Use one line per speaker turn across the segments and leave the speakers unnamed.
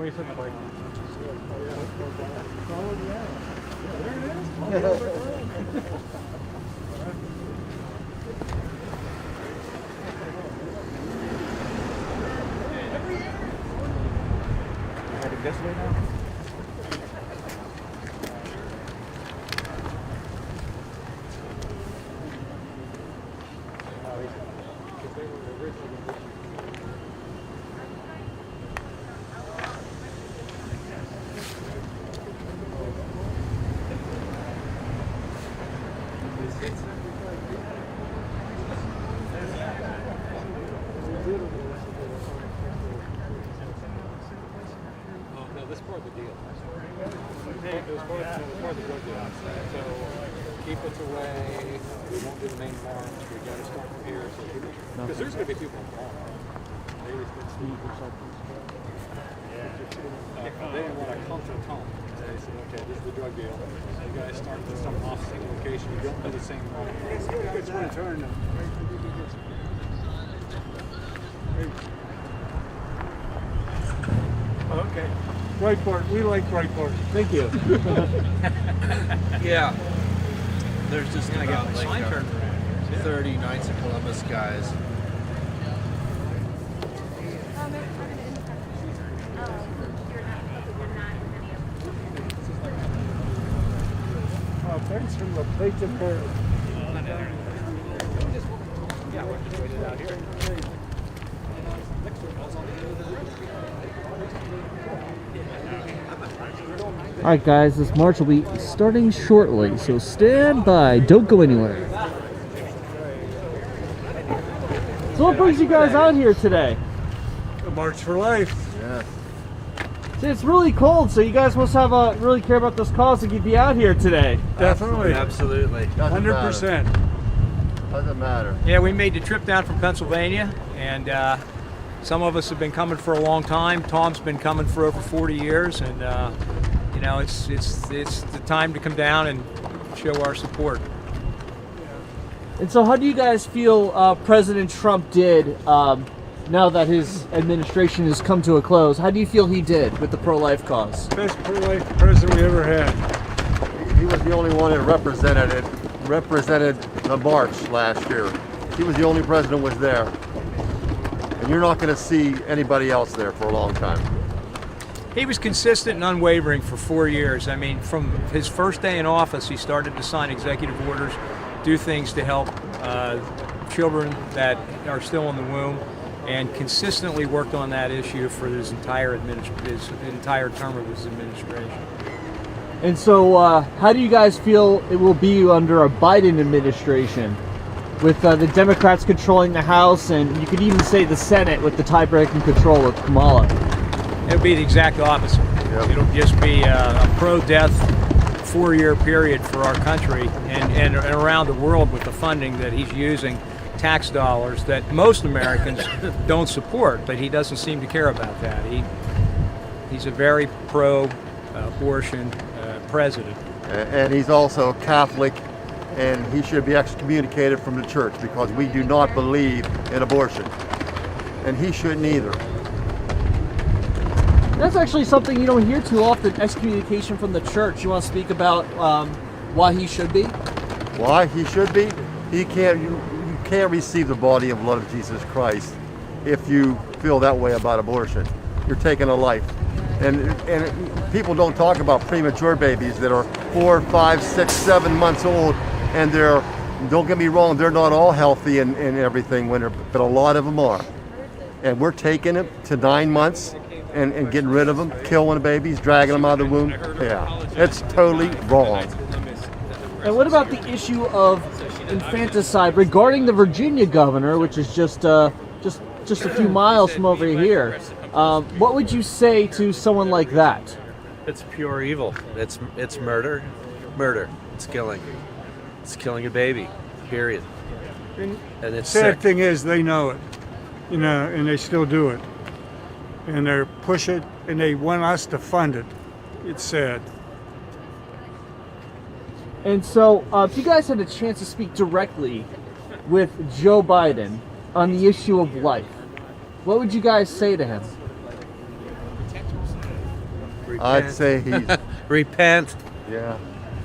recent, like. Heading this way now? This part of the deal. It was part of the drug deal. So keep it away. We won't do the main farms. We got to start from here. Because there's going to be people involved. They didn't want to come to the home. They said, okay, this is the drug deal. You guys start with some off-site location. You don't do the same way. It's one turn. Okay. Breitbart. We like Breitbart. Thank you.
Yeah. There's just about like 30 Knights of Columbus guys.
Oh, thanks for the plate of bird. Yeah, we're just waiting out here.
Alright guys, this march will be starting shortly, so stand by, don't go anywhere. So what brings you guys out here today?
The March for Life.
Yeah.
See, it's really cold, so you guys must have really care about this cause to be out here today.
Definitely.
Absolutely.
100%.
Doesn't matter.
Yeah, we made the trip down from Pennsylvania, and some of us have been coming for a long time. Tom's been coming for over 40 years, and you know, it's the time to come down and show our support.
And so how do you guys feel President Trump did now that his administration has come to a close? How do you feel he did with the pro-life cause?
Best pro-life president we ever had.
He was the only one that represented the march last year. He was the only president who was there. And you're not going to see anybody else there for a long time.
He was consistent and unwavering for 4 years. I mean, from his first day in office, he started to sign executive orders, do things to help children that are still in the womb, and consistently worked on that issue for his entire term of his administration.
And so how do you guys feel it will be under a Biden administration with the Democrats controlling the House, and you could even say the Senate with the tie-breaking control of Kamala?
It'll be the exact opposite.
Yep.
It'll just be a pro-death 4-year period for our country and around the world with the funding that he's using, tax dollars that most Americans don't support, but he doesn't seem to care about that. He's a very pro-abortion president.
And he's also Catholic, and he should be excommunicated from the church because we do not believe in abortion. And he shouldn't either.
That's actually something you don't hear too often, excommunication from the church. You want to speak about why he should be?
Why he should be? You can't receive the body and blood of Jesus Christ if you feel that way about abortion. You're taking a life. And people don't talk about premature babies that are 4, 5, 6, 7 months old, and don't get me wrong, they're not all healthy and everything, but a lot of them are. And we're taking them to 9 months and getting rid of them, killing the babies, dragging them out of the womb. Yeah, it's totally wrong.
And what about the issue of infanticide regarding the Virginia governor, which is just a few miles from over here? What would you say to someone like that?
It's pure evil. It's murder. Murder. It's killing. It's killing a baby. Period. And it's
Sad
sick.
thing is they know it, you know, and they still do it. And they push it, and they want us to fund it. It's sad.
And so, if you guys had a chance to speak directly with Joe Biden on the issue of life, what would you guys say to him?
I'd say he's
Repent.
yeah.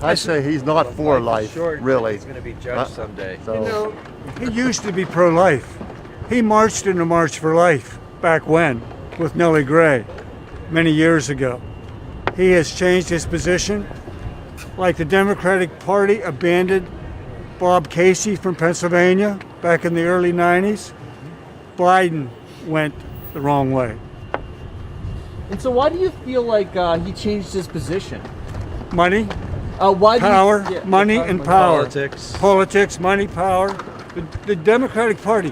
I'd say he's not for life, really.
He's going to be judged someday.
So,
You know, he used to be pro-life. He marched in the March for Life back when with Nellie Gray many years ago. He has changed his position. Like the Democratic Party abandoned Bob Casey from Pennsylvania back in the early 90s, Biden went the wrong way.
And so, why do you feel like he changed his position?
Money,
Why do you-
power,
yeah,
money,
power,
and
money.
power.
Politics.
Politics, money, power. The Democratic Party.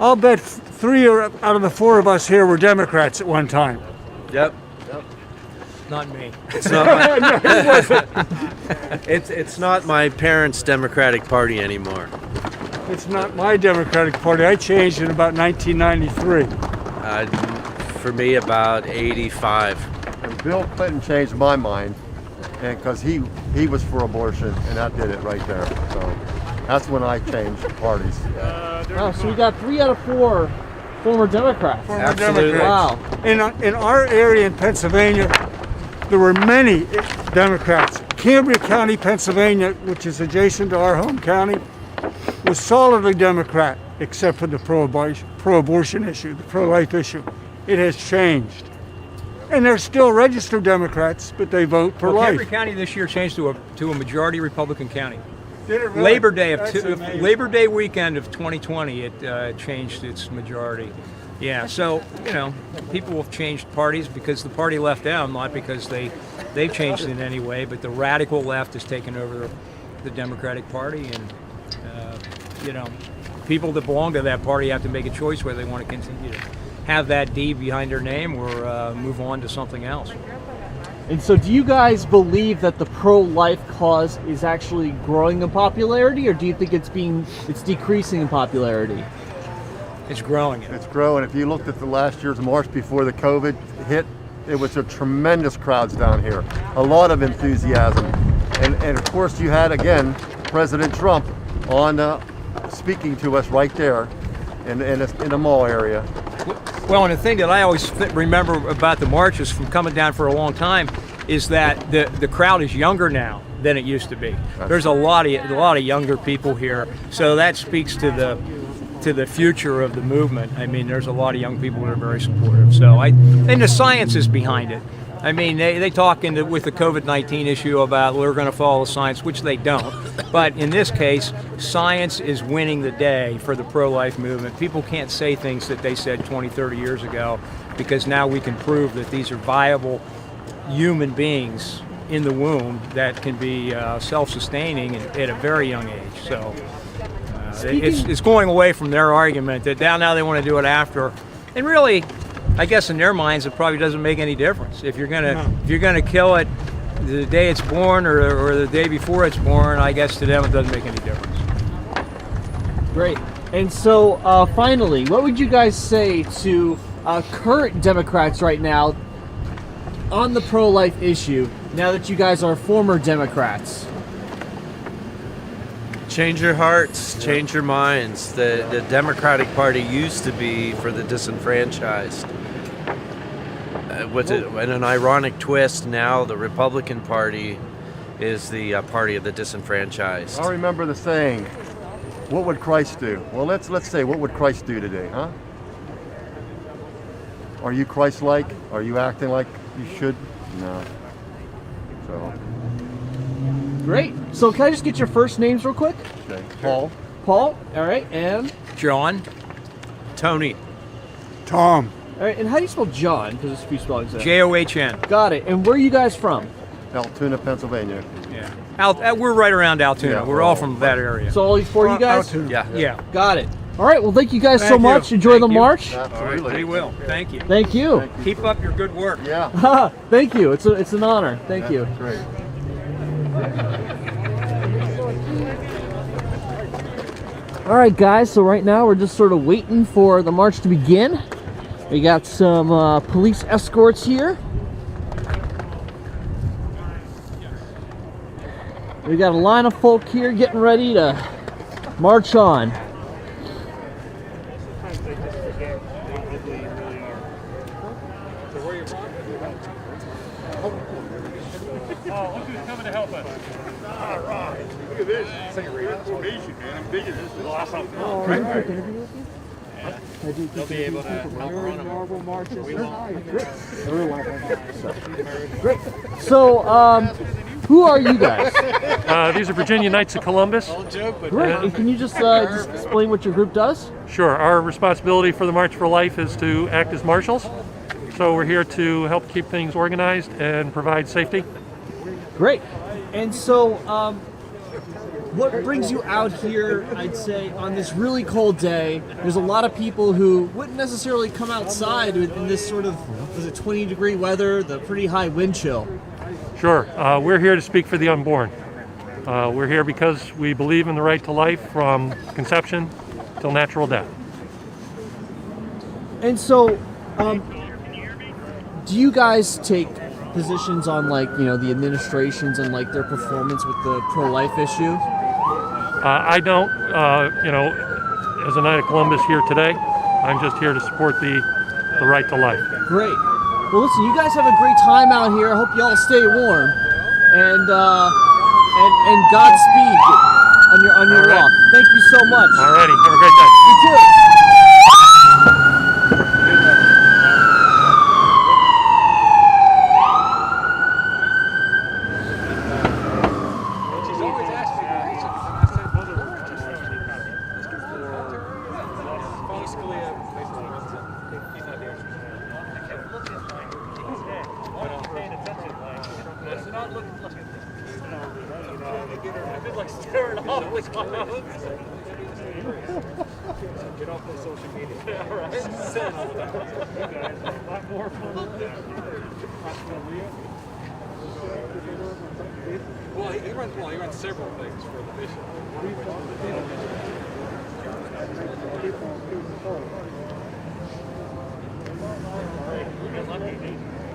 I'll bet 3 out of the 4 of us here were Democrats at one time.
Yep.
Not me.
It's not. It's not my parents' Democratic Party anymore.
It's not my Democratic Party. I changed in about 1993.
For me, about 85.
and Bill Clinton changed my mind, and because he was for abortion, and that did it right there. So that's when I changed parties.
Oh, so we got 3 out of 4 former Democrats.
Former
Absolutely.
Democrats.
Wow.
In our area in Pennsylvania, there were many Democrats. Cambria County, Pennsylvania, which is adjacent to our home county, was solidly Democrat, except for the pro-abortion issue, the pro-life issue. It has changed. And they're still registered Democrats, but they vote for
Well,
life.
Cambria County this year changed to a majority Republican county.
Did it really?
Labor Day
That's amazing.
Labor Day weekend of 2020, it changed its majority. Yeah, so people have changed parties because the party left them, not because they've changed in any way. But the radical left has taken over the Democratic Party, and people that belong to that party have to make a choice whether they want to continue to have that D behind their name or move on to something else.
And so, do you guys believe that the pro-life cause is actually growing in popularity, or do you think it's decreasing in popularity?
It's growing.
It's growing. If you looked at the last year's march before the COVID hit, it was a tremendous crowds down here. A lot of enthusiasm. And of course you had, again, President Trump on speaking to us right there in the mall area.
Well, and the thing that I always remember about the marches from coming down for a long time is that the crowd is younger now than it used to be. There's a lot of younger people here, so that speaks to the future of the movement. I mean, there's a lot of young people that are very supportive. So and the science is behind it. I mean, they talk with the COVID-19 issue about we're going to follow the science, which they don't. But in this case, science is winning the day for the pro-life movement. People can't say things that they said 20, 30 years ago because now we can prove that these are viable human beings in the womb that can be self-sustaining at a very young age. So it's going away from their argument that now they want to do it after. And really, I guess in their minds, it probably doesn't make any difference. If you're gonna kill it the day it's born or the day before it's born, I guess to them it doesn't make any difference.
Great. And so, finally, what would you guys say to current Democrats right now on the pro-life issue, now that you guys are former Democrats?
Change your hearts, change your minds. The Democratic Party used to be for the disenfranchised. With an ironic twist, now the Republican Party is the party of the disenfranchised.
I remember the saying, what would Christ do? Well, let's say, what would Christ do today, huh? Are you Christ-like? Are you acting like you should? No. So,
Great. So, can I just get your first names real quick?
okay. Paul?
Paul. All right. And
John,
Tony,
Tom.
all right. And how do you spell John? Because there's a few spellings there.
John.
Got it. And where are you guys from?
Altoona, Pennsylvania.
Yeah, we're right around Altoona.
Yeah,
we're all from that area.
So, all four of you guys?
Altoona.
yeah.
Got it. All right. Well, thank you guys so
Thank you.
much. Enjoy the
Thank you.
march.
All right,
Absolutely.
we will. Thank you.
Thank you.
Keep up your good work.
Yeah.
Thank you. It's an honor. Thank you.
Great.
All right, guys. So right now we're just sort of waiting for the march to begin. We got some police escorts here. We got a line of folk here getting ready to march on.
coming to help us. All right. Look at this. It's like a rare formation, man. I'm digging this. It's awesome.
Can I do a quick interview with you?
They'll be able to help run them.
Great. So, who are you guys?
These are Virginia Knights of Columbus.
Great. And can you just explain what your group does?
Sure. Our responsibility for the March for Life is to act as marshals. So we're here to help keep things organized and provide safety.
Great. And so, what brings you out here, I'd say, on this really cold day? There's a lot of people who wouldn't necessarily come outside in this sort of, was it 20-degree weather, the pretty high wind chill.
Sure. We're here to speak for the unborn. We're here because we believe in the right to life from conception till natural death.
And so, do you guys take positions on, like, you know, the administrations and, like, their performance with the pro-life issue?
I don't, as a Knight of Columbus here today, I'm just here to support the right to life.
Great. Well, listen, you guys have a great time out here. I hope you all stay warm, and Godspeed on your walk. Thank you so much.
All righty. Have a great day.
You too.
She's always asking me. I said, Father Scalia basically runs it. He's not the answer. It's not looking like it. I've been like staring off what's going on. Get off the social media. All right. Send all the time. A lot more fun. Well, he runs several things for the bishop.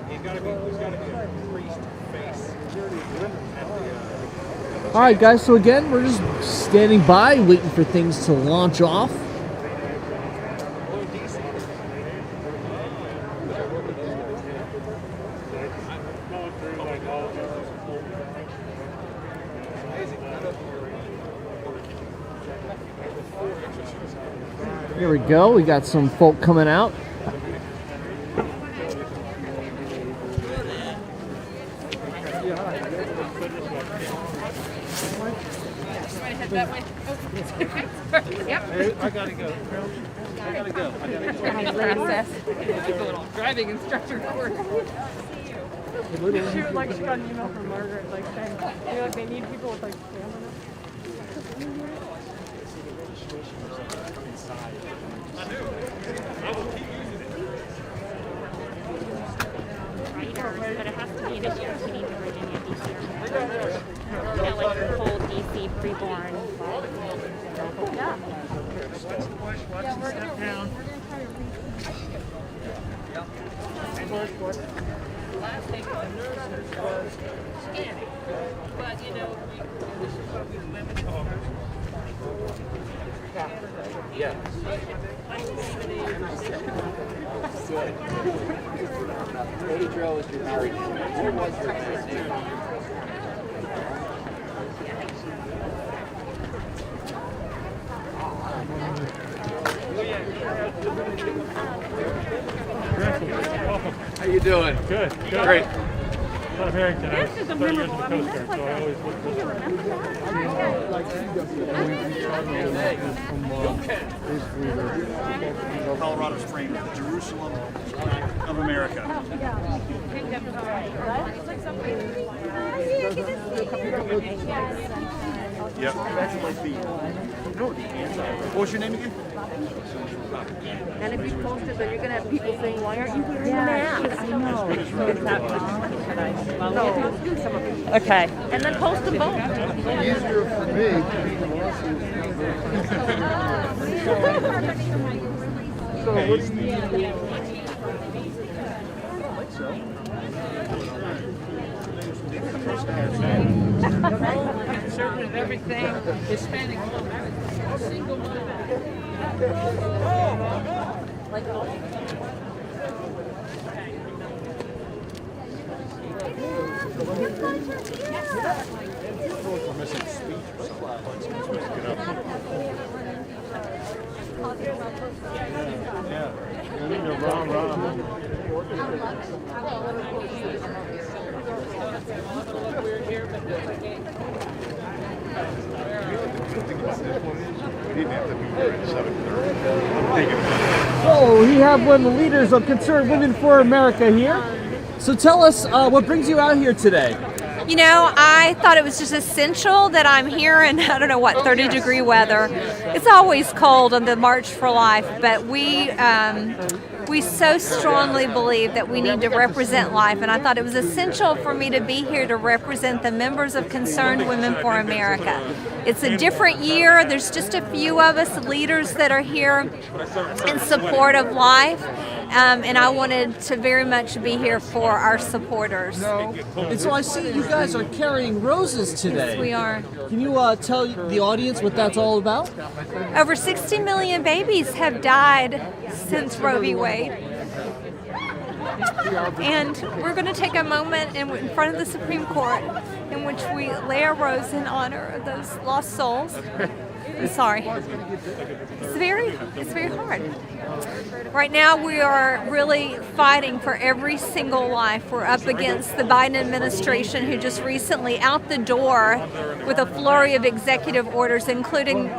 He's got to be a priest face.
All right, guys. So again, we're just standing by, waiting for things to launch off. Here we go. We got some folk coming out.
That way. Yep.
I gotta go.
Process. Driving instructor course.
She got an email from Margaret saying, they need people with stamina.
But it has to be this year. We need the Virginia DC. Like the whole DC preborn. Yeah.
Yeah, we're gonna try to
Last thing was scanning. But
Yeah. Lady Drill is your married name. What was your married name? How you doing?
Good.
Great.
Tom Harrington. I was
This is a
30 years in
memorable.
the Coast Guard, so I always look for
Colorado Springs, Jerusalem of America. Yep. That's like the. What's your name again?
And if you post it, then you're going to have people saying, why aren't you wearing a mask? I know. Okay. And then post them both.
Easier for me. So what's
conservative everything, Hispanic, single mother.
We're missing speech or something. Someone's supposed to get up. Yeah. You need to run. We didn't have to be here at 7:30.
Oh, we have one of the leaders of Concerned Women for America here. So tell us what brings you out here today?
You know, I thought it was just essential that I'm here in, 30-degree weather. It's always cold on the March for Life, but we so strongly believe that we need to represent life, and I thought it was essential for me to be here to represent the members of Concerned Women for America. It's a different year. There's just a few of us leaders that are here in support of life. And I wanted to very much be here for our supporters.
And so I see you guys are carrying roses today.
Yes, we are.
Can you tell the audience what that's all about?
Over 60 million babies have died since Roe v. Wade. And we're going to take a moment in front of the Supreme Court in which we lay a rose in honor of those lost souls. I'm sorry. It's very hard. Right now we are really fighting for every single life. We're up against the Biden administration, who just recently out the door with a flurry of executive orders, including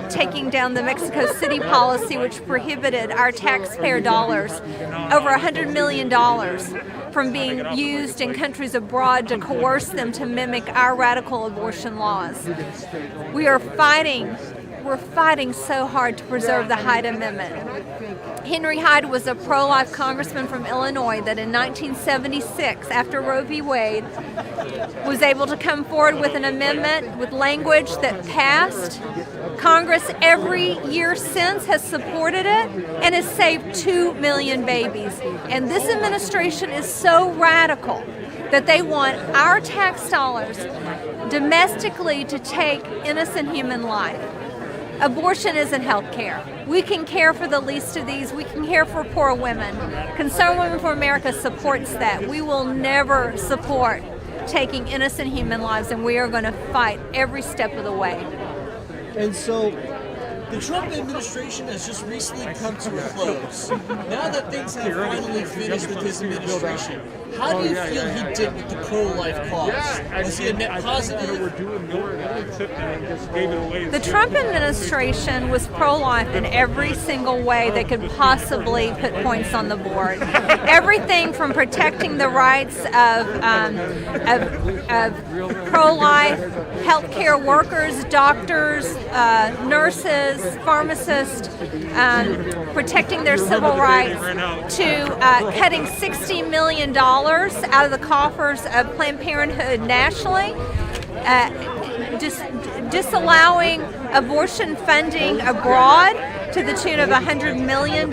taking down the Mexico City policy, which prohibited our taxpayer dollars, over $100 million, from being used in countries abroad to coerce them to mimic our radical abortion laws. We're fighting so hard to preserve the Hyde Amendment. Henry Hyde was a pro-life congressman from Illinois that in 1976, after Roe v. Wade, was able to come forward with an amendment with language that passed. Congress every year since has supported it and has saved 2 million babies. And this administration is so radical that they want our tax dollars domestically to take innocent human life. Abortion isn't health care. We can care for the least of these. We can care for poor women. Concerned Women for America supports that. We will never support taking innocent human lives, and we are going to fight every step of the way.
And so the Trump administration has just recently come to a close. Now that things have finally finished with his administration, how do you feel he did with the pro-life cause? Was he a net positive?
The Trump administration was pro-life in every single way they could possibly put points on the board. Everything from protecting the rights of pro-life healthcare workers, doctors, nurses, pharmacists, protecting their civil rights, to cutting $60 million out of the coffers of Planned Parenthood nationally, disallowing abortion funding abroad to the tune of $100 million.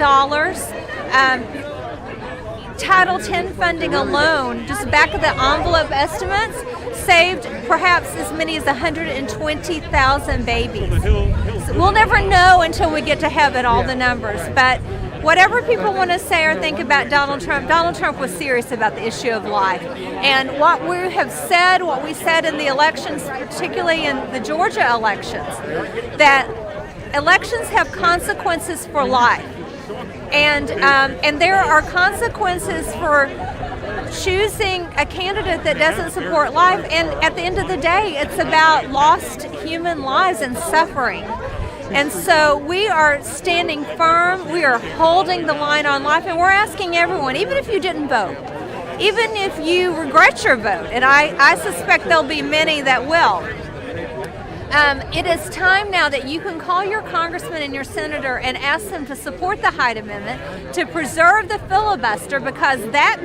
Title X funding alone, just back of the envelope estimates, saved perhaps as many as 120,000 babies. So we'll never know until we get to heaven all the numbers, but whatever people want to say or think about Donald Trump was serious about the issue of life. And what we have said, what we said in the elections, particularly in the Georgia elections, that elections have consequences for life. And there are consequences for choosing a candidate that doesn't support life. And at the end of the day, it's about lost human lives and suffering. And so we are standing firm, we are holding the line on life, and we're asking everyone, even if you didn't vote, even if you regret your vote, and I suspect there'll be many that will, it is time now that you can call your congressman and your senator and ask them to support the Hyde Amendment, to preserve the filibuster, because that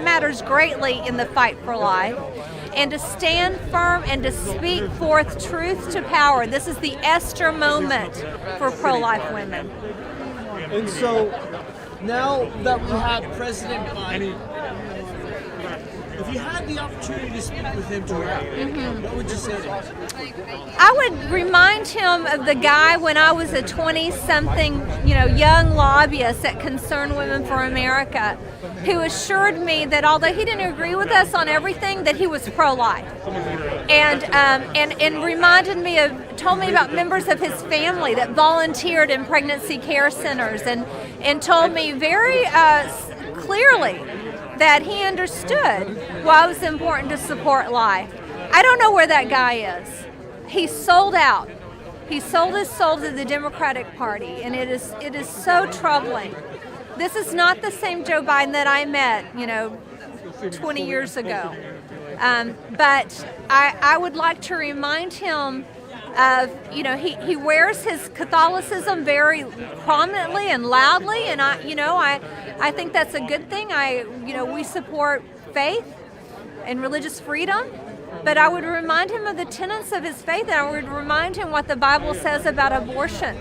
matters greatly in the fight for life, and to stand firm and to speak forth truth to power. This is the Esther moment for pro-life women.
And so now that we have President Biden, If you had the opportunity to speak with him directly, what would you say to him?
I would remind him of the guy when I was a 20-something, young lobbyist at Concerned Women for America, who assured me that although he didn't agree with us on everything, that he was pro-life, and told me about members of his family that volunteered in pregnancy care centers, and told me very clearly that he understood why it was important to support life. I don't know where that guy is. He sold out. He sold his soul to the Democratic Party, and it is so troubling. This is not the same Joe Biden that I met, 20 years ago. But I would like to remind him of, he wears his Catholicism very prominently and loudly, and I think that's a good thing. We support faith and religious freedom, but I would remind him of the tenets of his faith, and I would remind him what the Bible says about abortion.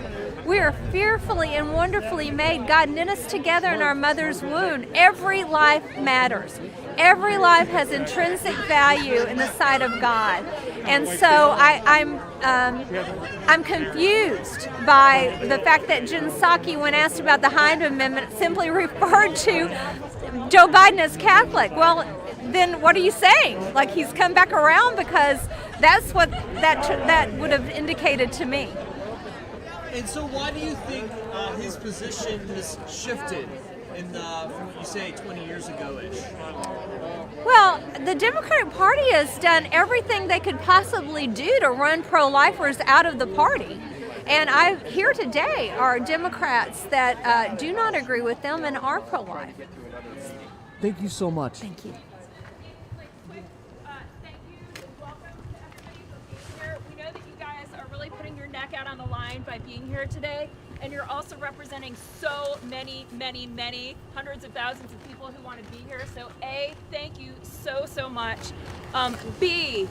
We are fearfully and wonderfully made. God knit us together in our mother's womb. Every life matters. Every life has intrinsic value in the sight of God. And so I'm confused by the fact that Jen Psaki, when asked about the Hyde Amendment, simply referred to Joe Biden as Catholic. Well, then what are you saying? Like, he's come back around? Because that's what that would have indicated to me.
And so why do you think his position has shifted from what you say 20 years ago-ish?
Well, the Democratic Party has done everything they could possibly do to run pro-lifers out of the party. And here today are Democrats that do not agree with them and are pro-life.
Thank you so much.
Thank you.
Out on the line by being here today, and you're also representing so many hundreds of thousands of people who want to be here. So A, thank you so much. B,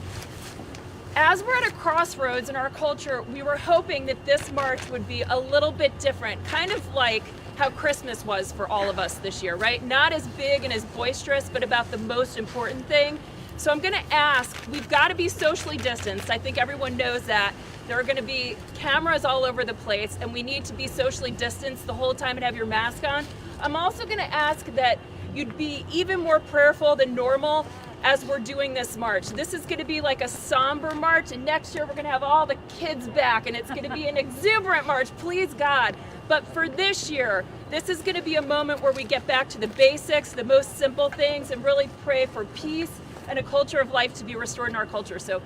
as we're at a crossroads in our culture, we were hoping that this march would be a little bit different, kind of like how Christmas was for all of us this year, right? Not as big and as boisterous, but about the most important thing. So I'm gonna ask, we've gotta be socially distanced. I think everyone knows that. There are gonna be cameras all over the place, and we need to be socially distanced the whole time and have your mask on. I'm also gonna ask that you'd be even more prayerful than normal as we're doing this march. This is gonna be like a somber march, and next year we're gonna have all the kids back, and it's gonna be an exuberant march, please God. But for this year, this is gonna be a moment where we get back to the basics, the most simple things, and really pray for peace and a culture of life to be restored in our culture. So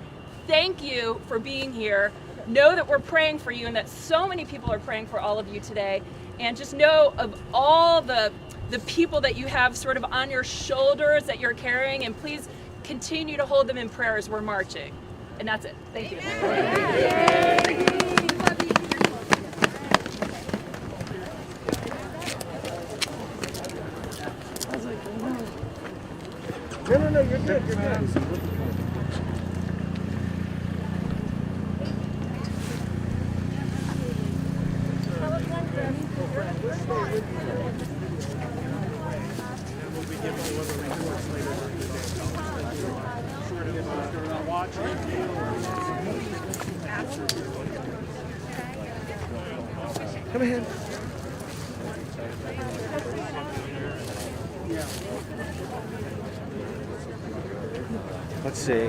thank you for being here. Know that we're praying for you and that so many people are praying for all of you today. And just know of all the people that you have sort of on your shoulders that you're carrying, and please continue to hold them in prayer as we're marching. And that's it. Thank you.
No, you're good, you're good.
Come ahead.
Let's see.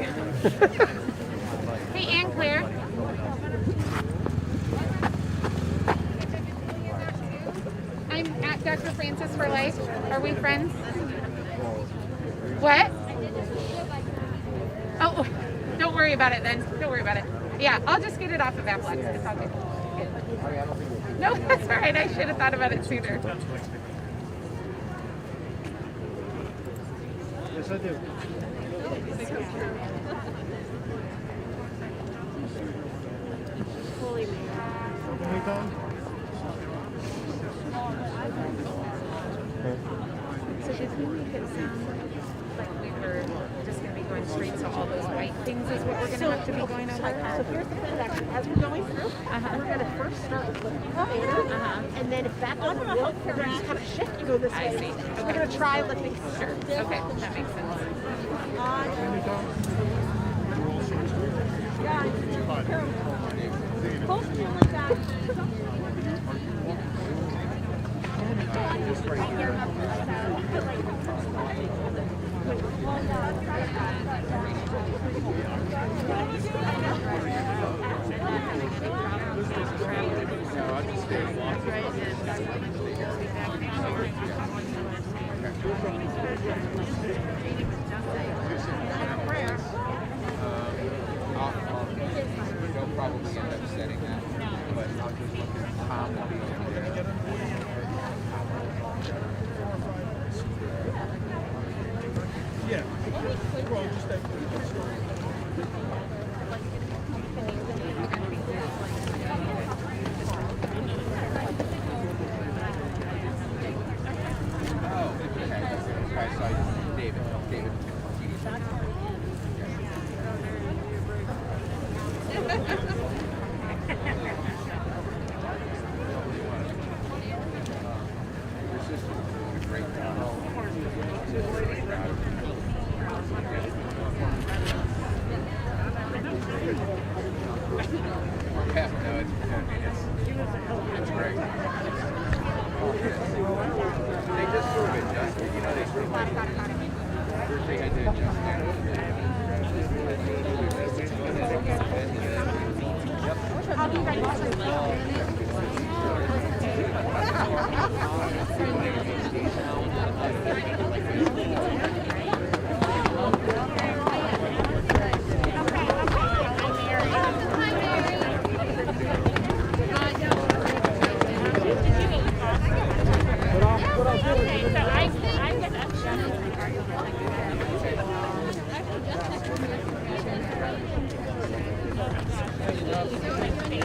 Hey, Ann Claire. I'm at Dr. Francis for Life. Are we friends? What? Oh, don't worry about it then. Don't worry about it. Yeah, I'll just get it off of Applex. It's all good. No, that's all right. I should have thought about it sooner.
Yes, I do.
Holy So did he make it sound like we were just going to be going straight to all those white things is what we're going to have to be going over?
So here's the thing, actually, as we're going through, we're going to first start with lifting the banner, and then if that doesn't work, we're going to just kind of shift and go this way.
I see. Okay.
We're going to try lifting.
Sure. Okay, that makes sense.
They'll probably end up setting that, but I'll just look at Tom will be over there. I saw David. It's great. They just sort of adjusted, you know, they sort of like, first they had to adjust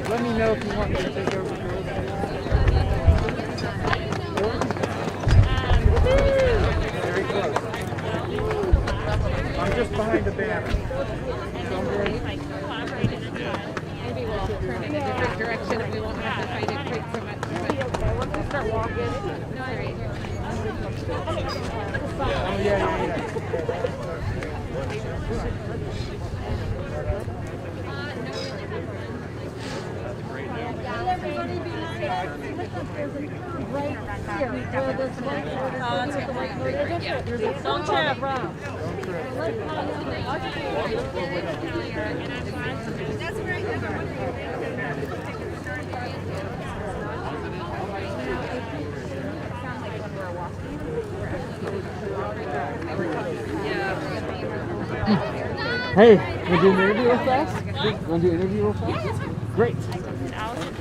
Let me know if you want me to take over. Very close. I'm just behind the banner.
Maybe we'll turn in a different direction and we won't have to fight it quite so much.
Once we start walking.
No, all right.
Oh, yeah.
Don't trip.
Hey, want to do an interview real fast? Want to do an interview real fast? Great.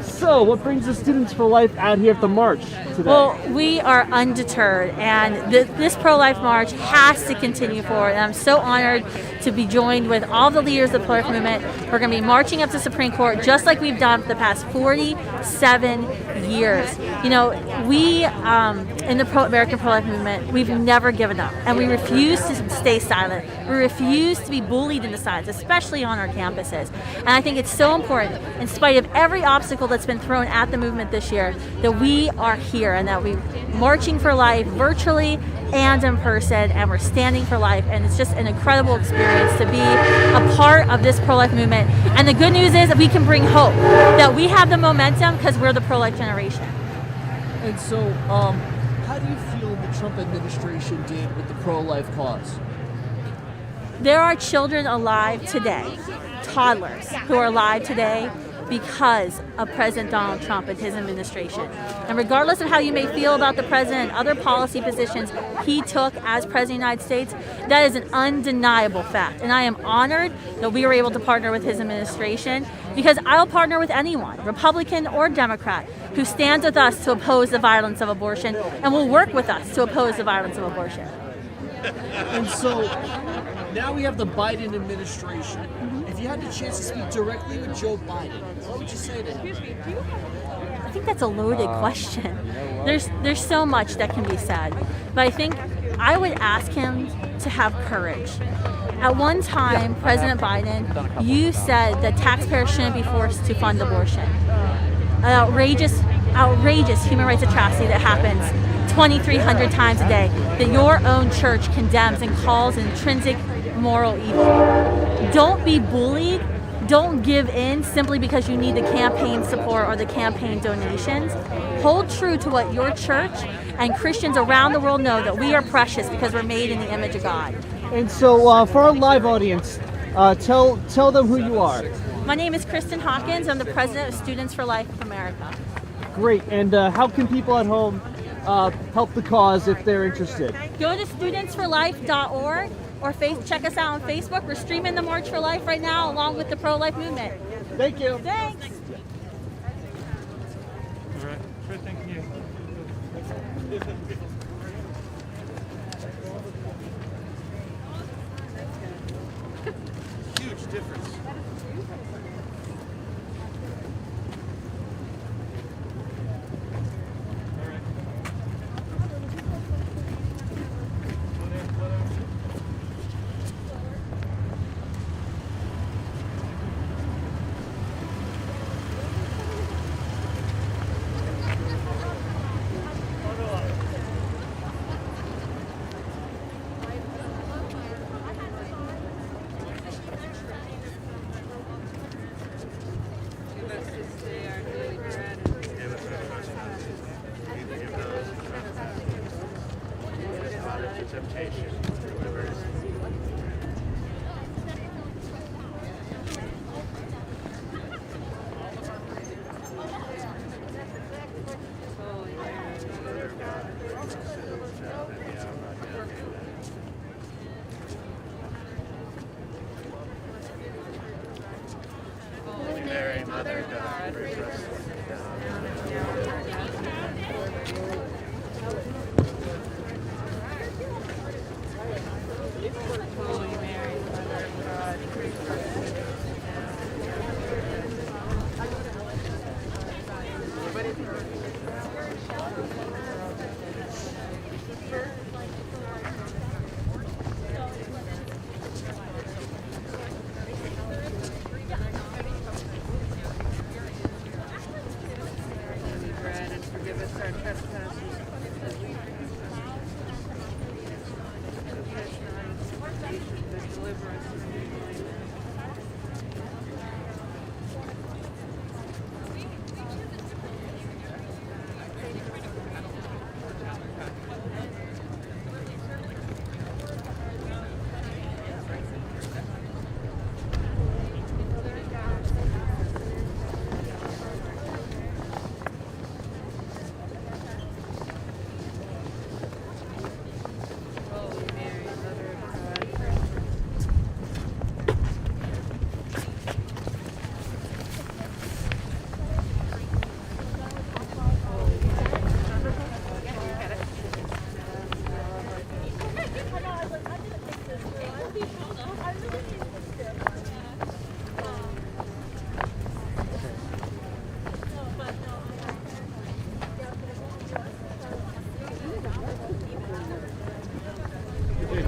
So, what brings the Students for Life out here at the march today?
Well, we are undeterred, and this pro-life march has to continue forward. And I'm so honored to be joined with all the leaders of the pro-life movement. We're going to be marching up to the Supreme Court just like we've done for the past 47 years. You know, we in the American pro-life movement, we've never given up, and we refuse to stay silent. We refuse to be bullied into silence, especially on our campuses. And I think it's so important, in spite of every obstacle that's been thrown at the movement this year, that we are here and that we're marching for life virtually and in person, and we're standing for life. And it's just an incredible experience to be a part of this pro-life movement. And the good news is that we can bring hope, that we have the momentum because we're the pro-life generation.
And so, how do you feel the Trump administration did with the pro-life cause?
There are children alive today, toddlers, who are alive today because of President Donald Trump and his administration. And regardless of how you may feel about the president and other policy positions he took as President of the United States, that is an undeniable fact. And I am honored that we were able to partner with his administration, because I'll partner with anyone, Republican or Democrat, who stands with us to oppose the violence of abortion and will work with us to oppose the violence of abortion.
And so, now we have the Biden administration. If you had the chance to speak directly with Joe Biden, what would you say to him?
I think that's a loaded question. There's so much that can be said, but I think I would ask him to have courage. At one time, President Biden, you said that taxpayers shouldn't be forced to fund abortion. An outrageous human rights atrocity that happens 2,300 times a day, that your own church condemns and calls an intrinsic moral evil. Don't be bullied. Don't give in simply because you need the campaign support or the campaign donations. Hold true to what your church and Christians around the world know, that we are precious because we're made in the image of God.
And so for our live audience, tell them who you are.
My name is Kristen Hawkins. I'm the president of Students for Life of America.
Great. And how can people at home help the cause if they're interested?
Go to studentsforlife.org or check us out on Facebook. We're streaming the March for Life right now along with the pro-life movement.
Thank you.
Thanks.
All right. Sure, thank you.
Huge difference.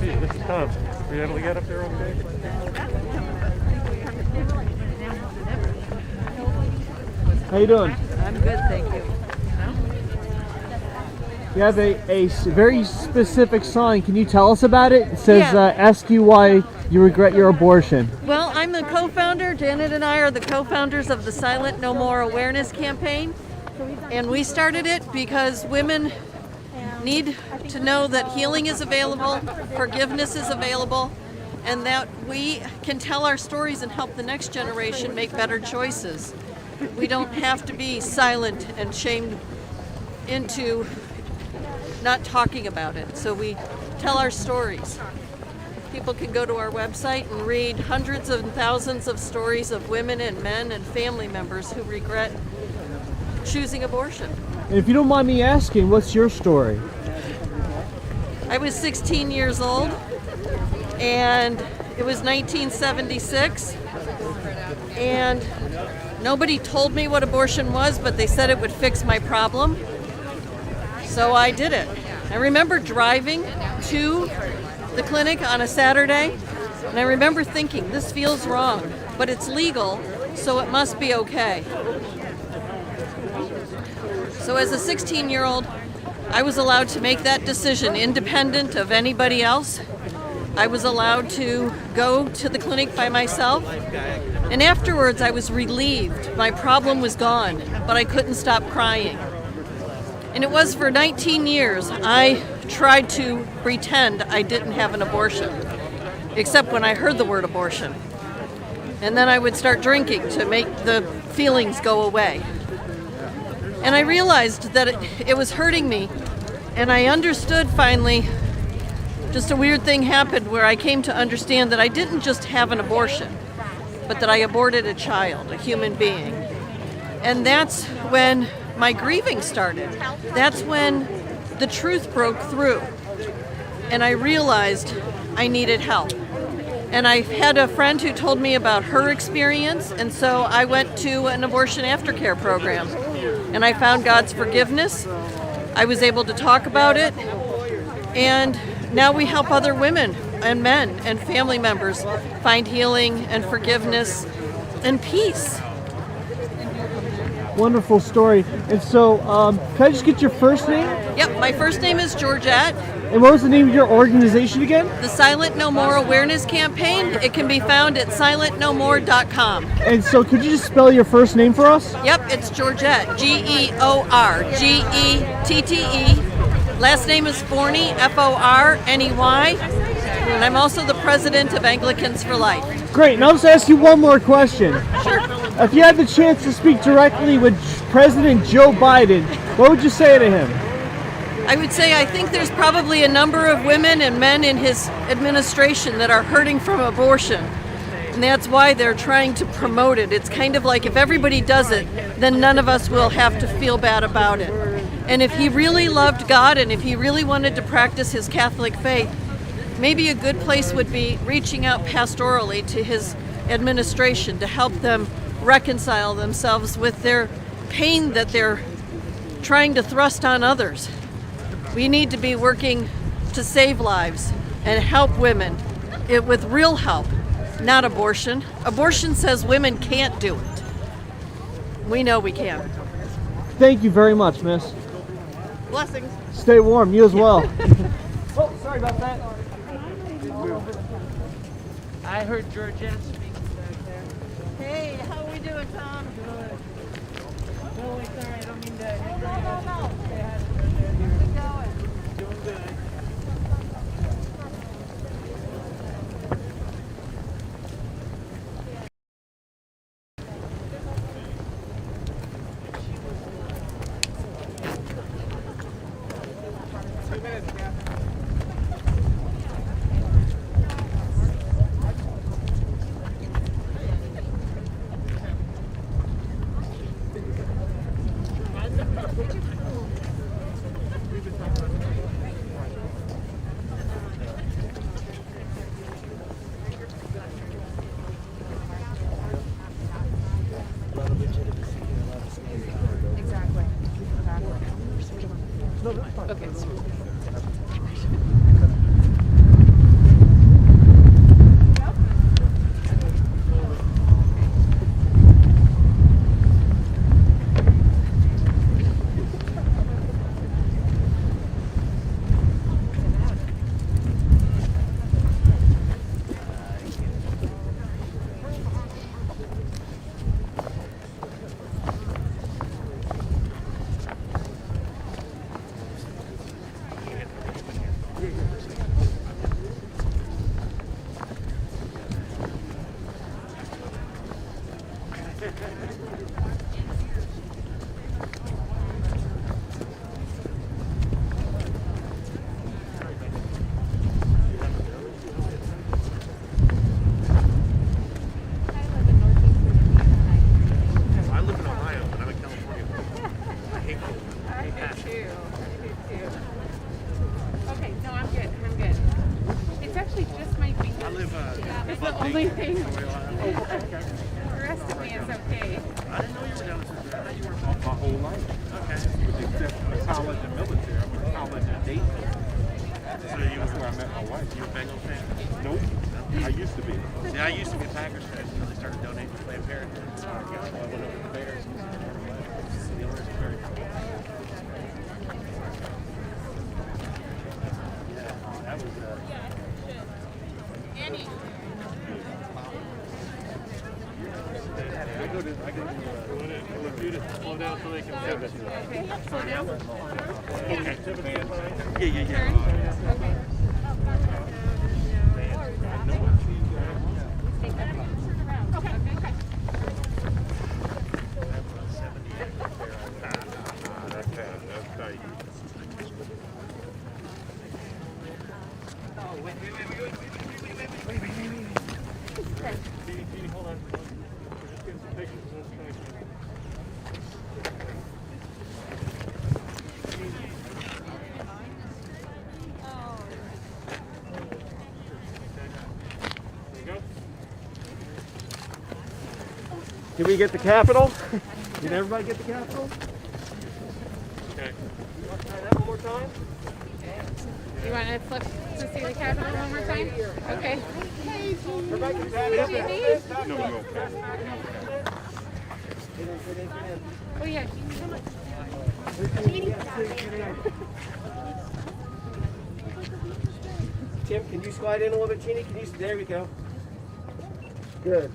This is Tom. Were you able to get up there okay?
How you doing?
I'm good, thank you.
You have a very specific sign. Can you tell us about it? It says,
Yeah.
ask you why you regret your abortion.
Well, I'm the co-founder. Janet and I are the co-founders of the Silent No More Awareness campaign. And we started it because women need to know that healing is available, forgiveness is available, and that we can tell our stories and help the next generation make better choices. We don't have to be silent and shamed into not talking about it. So we tell our stories. People can go to our website and read hundreds and thousands of stories of women and men and family members who regret choosing abortion.
And if you don't mind me asking, what's your story?
I was 16 years old, and it was 1976, and nobody told me what abortion was, but they said it would fix my problem. So I did it. I remember driving to the clinic on a Saturday, and I remember thinking, this feels wrong, but it's legal, so it must be okay. So as a 16-year-old, I was allowed to make that decision independent of anybody else. I was allowed to go to the clinic by myself. And afterwards, I was relieved. My problem was gone, but I couldn't stop crying. And it was for 19 years, I tried to pretend I didn't have an abortion, except when I heard the word abortion. And then I would start drinking to make the feelings go away. And I realized that it was hurting me. And I understood finally, just a weird thing happened where I came to understand that I didn't just have an abortion, but that I aborted a child, a human being. And that's when my grieving started. That's when the truth broke through. And I realized I needed help. And I had a friend who told me about her experience, and so I went to an abortion aftercare program. And I found God's forgiveness. I was able to talk about it. And now we help other women and men and family members find healing and forgiveness and peace.
Wonderful story. And so, can I just get your first name?
Yep, my first name is Georgette.
And what was the name of your organization again?
The Silent No More Awareness Campaign. It can be found at silentnomore.com.
And so, could you just spell your first name for us?
Yep, it's Georgette. Georgette. Last name is Forney, Forney. And I'm also the president of Anglicans for Life.
Great. And I'll just ask you one more question.
Sure.
If you had the chance to speak directly with President Joe Biden, what would you say to him?
I would say I think there's probably a number of women and men in his administration that are hurting from abortion. And that's why they're trying to promote it. It's kind of like if everybody does it, then none of us will have to feel bad about it. And if he really loved God and if he really wanted to practice his Catholic faith, maybe a good place would be reaching out pastorally to his administration to help them reconcile themselves with their pain that they're trying to thrust on others. We need to be working to save lives and help women with real help, not abortion. Abortion says women can't do it. We know we can.
Thank you very much, miss.
Blessings.
Stay warm. You as well. Oh, sorry about that.
I heard Georgette speaking back there.
Hey, how are we doing, Tom?
Good. No, it's all right. I don't mean to.
No.
How's
it going?
Doing good.
only thing. The rest of me is okay.
I didn't know you were down there. I thought you were my whole life. Okay. With the exception of college and military. I went to college and Dayton. So that's where I met my wife. You a Bengals fan? Nope. I used to be. Yeah, I used to be a Packers fan until they started donating to Planned Parenthood. So I went over to the Bears. The owners are very cool. Yeah, that was
Annie.
Slow down so they can pivot.
Okay, slow down.
Did we get the Capitol? Did everybody get the Capitol?
Okay.
Try that one more time.
You want to flip to see the Capitol one more time? Okay.
No, no, okay.
Oh yeah.
Tim, can you slide in a little bit, Jeannie? Can you? There we go. Good.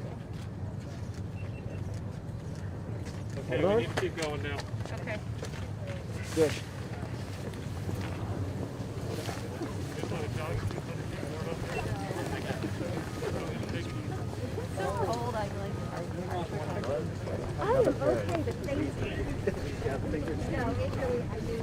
Okay, we need to keep going now.
Okay.
Good.
So cold, I like
I am okay, but thank you. No, it really, I do.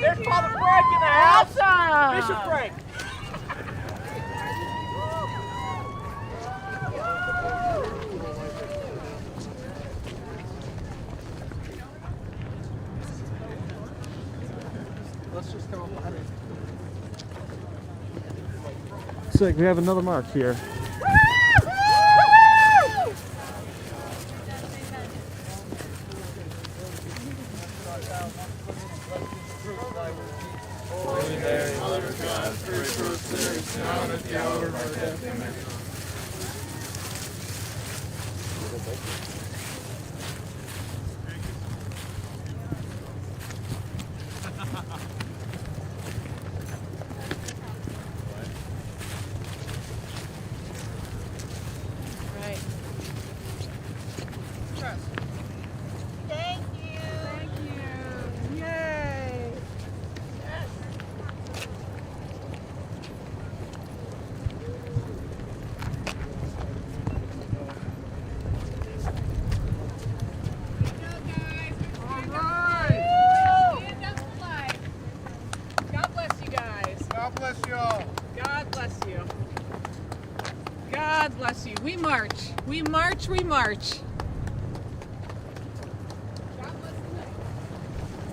There's Father Frank in the house. Bishop Frank. Let's just go behind it. So we have another march here.
Right.
Thank you.
Thank you. Yay. Yes. God bless you guys.
God bless you all.
God bless you. God bless you. We march. We march. We march. God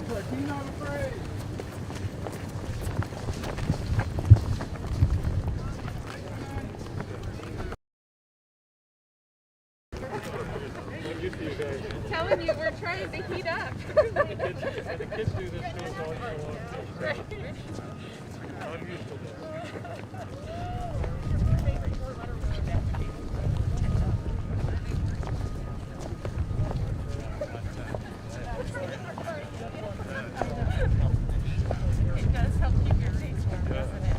bless you.
Be not afraid.
I'm telling you, we're trying to heat up.
The kids do this to us all year long.
Right.
I'm used to this.
It does help keep your face warm, doesn't it?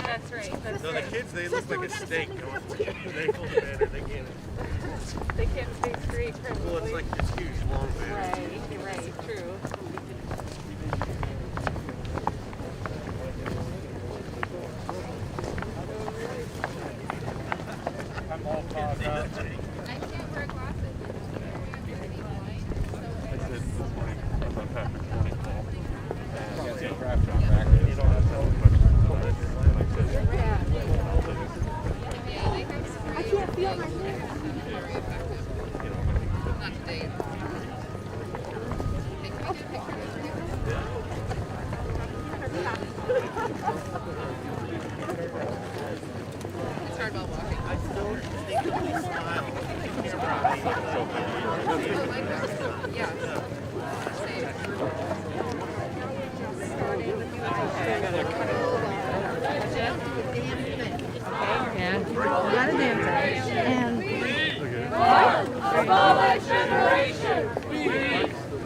That's right. That's
So the
right.
kids, they look like a steak. They hold the banner. They can't.
They can't stay straight.
Well, it's like this huge long banner.
Right. Right. True.
I'm all caught up.
I can't wear glasses.
I said this morning, I'm on Patrick's morning call. And you don't have to tell them much. And I said,
I can't feel my hair.
Yeah, not a damn thing. And
pro-life generation. We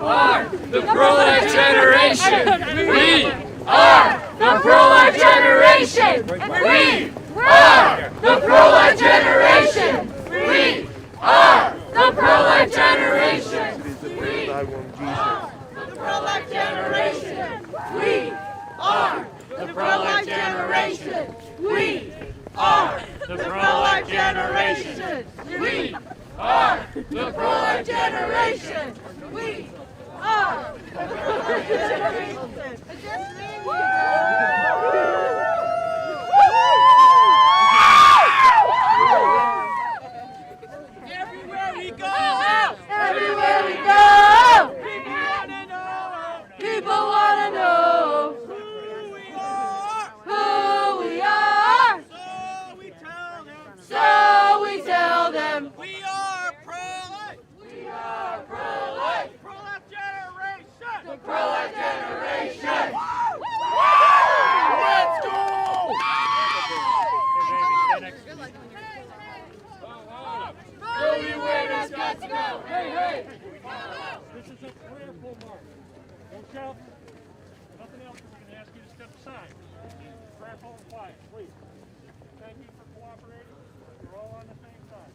are the pro-life generation. We are the pro-life generation. We are the pro-life generation. We are the pro-life generation. We are the pro-life generation. We are the pro-life generation. We are the pro-life generation. We are the pro-life generation. We are the pro-life generation. Everywhere we go, everywhere we go, people wanna know who we are. So we tell them we are pro-life. We are pro-life. Pro-life generation. The pro-life generation. Let's go. Roe v. Wade's got to go. Hey, hey.
This is a prayerful march. Don't shout. Nothing else. We're going to ask you to step aside. Prayerful and quiet, please. Thank you for cooperating. We're all on the same side.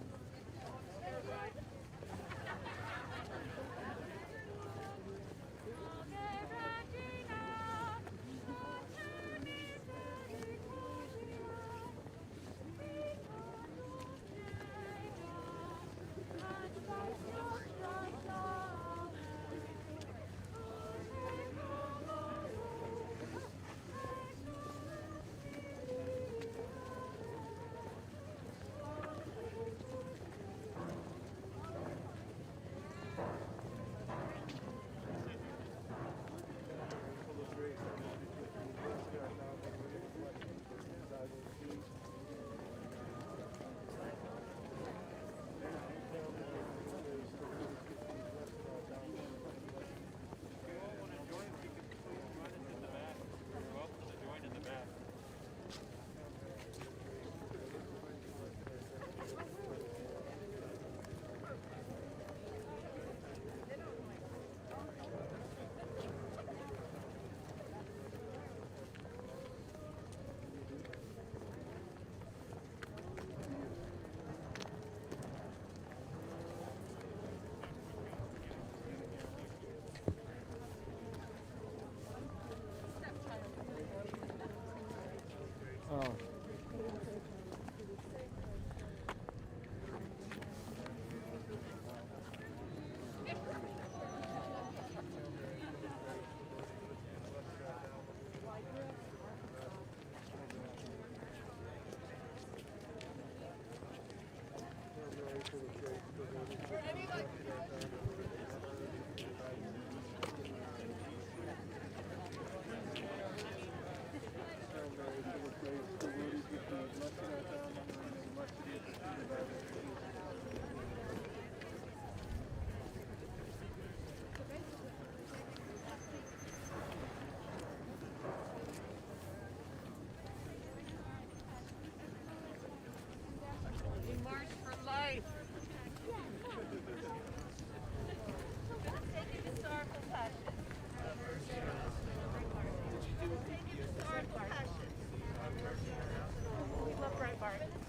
Oh.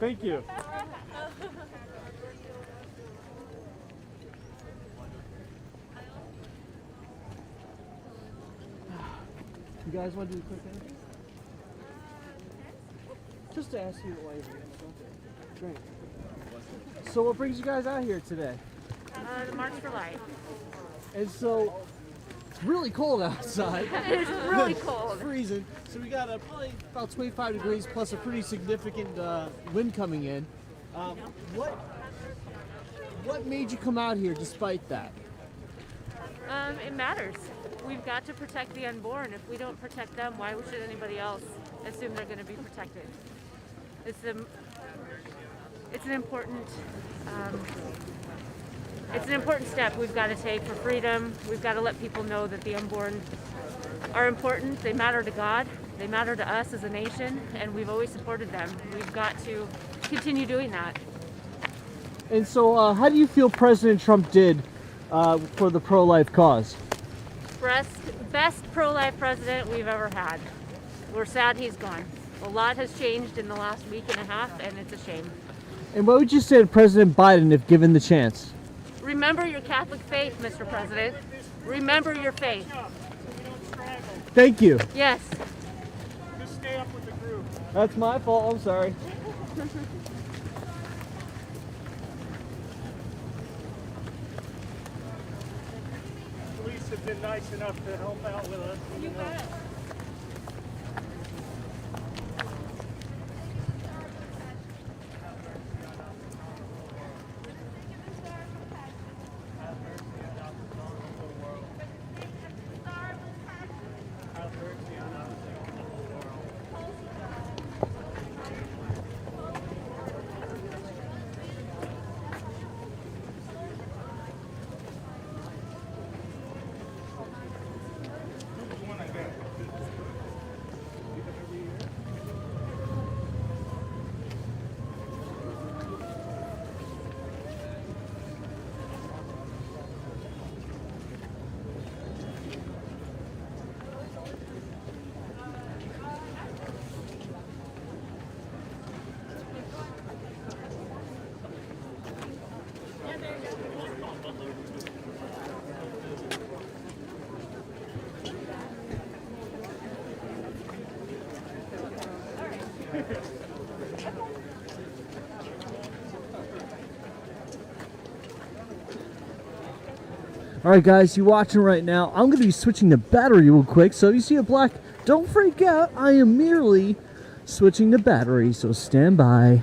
Thank you. You guys want to do a quick interview? Just to ask you why you're here. Great. So what brings you guys out here today?
The March for Life.
And so it's really cold outside.
It's really cold.
It's freezing. So we got probably about 25 degrees plus a pretty significant wind coming in. What made you come out here despite that?
It matters. We've got to protect the unborn. If we don't protect them, why should anybody else assume they're going to be protected? It's an important
It's an important step we've got to take for freedom. We've got to let people know that the unborn are important. They matter to God. They matter to us as a nation, and we've always supported them. We've got to continue doing that.
And so, how do you feel President Trump did for the pro-life cause?
Best pro-life president we've ever had. We're sad he's gone. A lot has changed in the last week and a half, and it's a shame.
And what would you say to President Biden if given the chance?
Remember your Catholic faith, Mr. President. Remember your faith.
Thank you.
Yes.
Just stay up with the group.
That's my fault. I'm sorry.
Police have been nice enough to help out with us.
You bet.
Alright guys, you're watching right now. I'm going to be switching the battery real quick. So if you see a black, don't freak out. I am merely switching the battery. So stand by.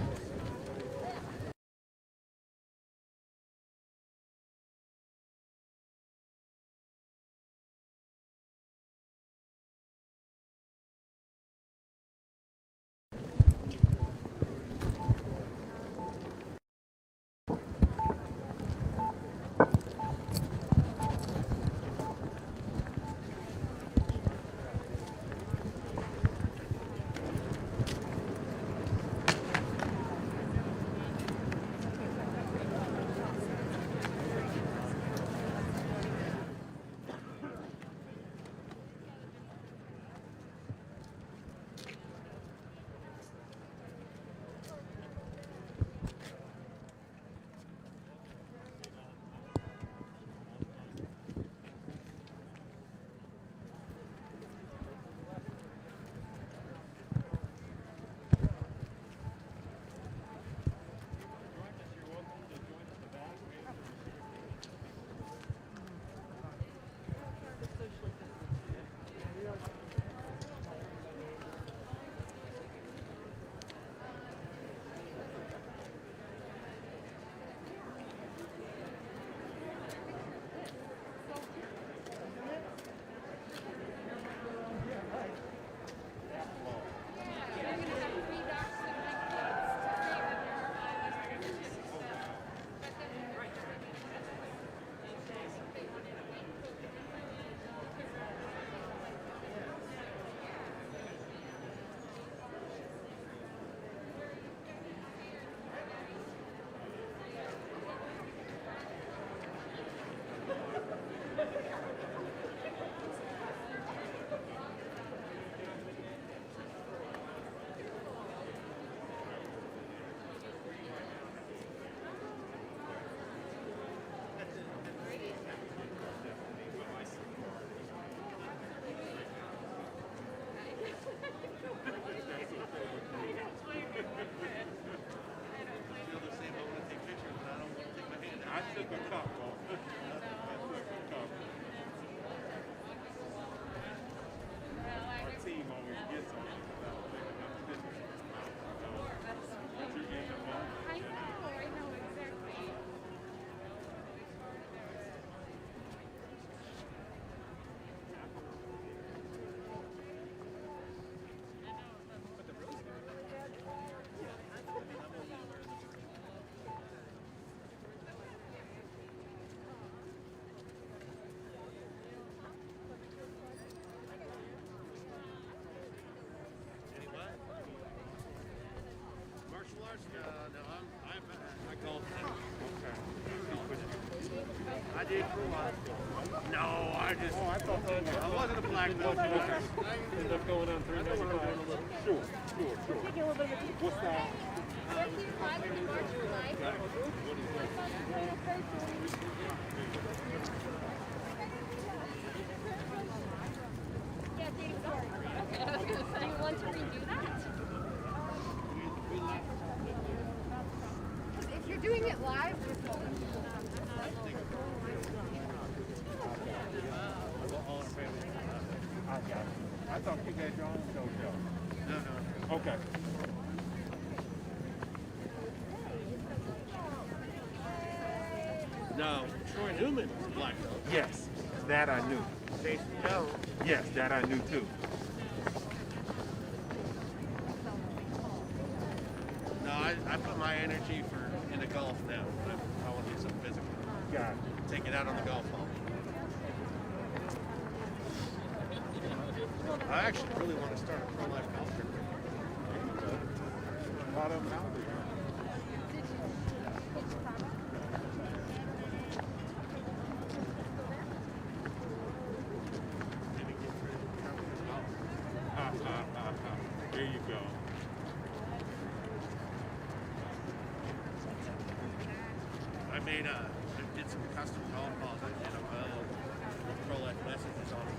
I golf now. I did for a while. No, I just. Oh, I thought that. I wasn't a black belt.
End up going on 395. Sure. What's that?
Okay, I was going to say, you want to redo that?
If you're doing it live,
I thought you had your own dojo.
No.
Okay.
No, Troy Newman was a black belt.
Yes, that I knew.
Jason Jones.
Yes, that I knew too.
No, I put my energy into golf now. I want to do something physical.
Got it.
Take it out on the golf ball. I actually really want to start a pro-life golf tournament.
A lot of them out there. There you go.
I did some custom golf balls. I did them with pro-life messages on them.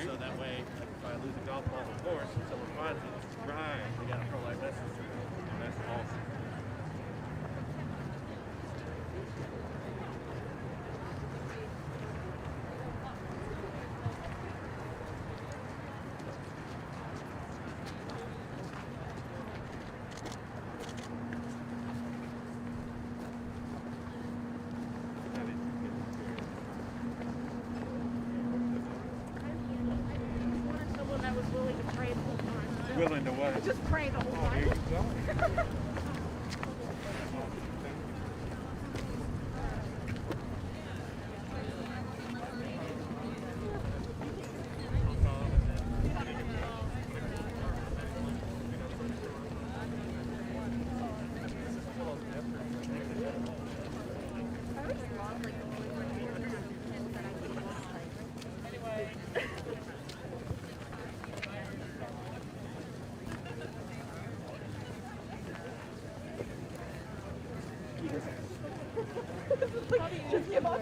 So that way, like, if I lose a golf ball, of course, and someone finds it, they got a pro-life message.
That's awesome.
Someone that was willing to pray the whole time.
Willing to what?
Just pray the whole
Oh, there you
time.
go.
just give up.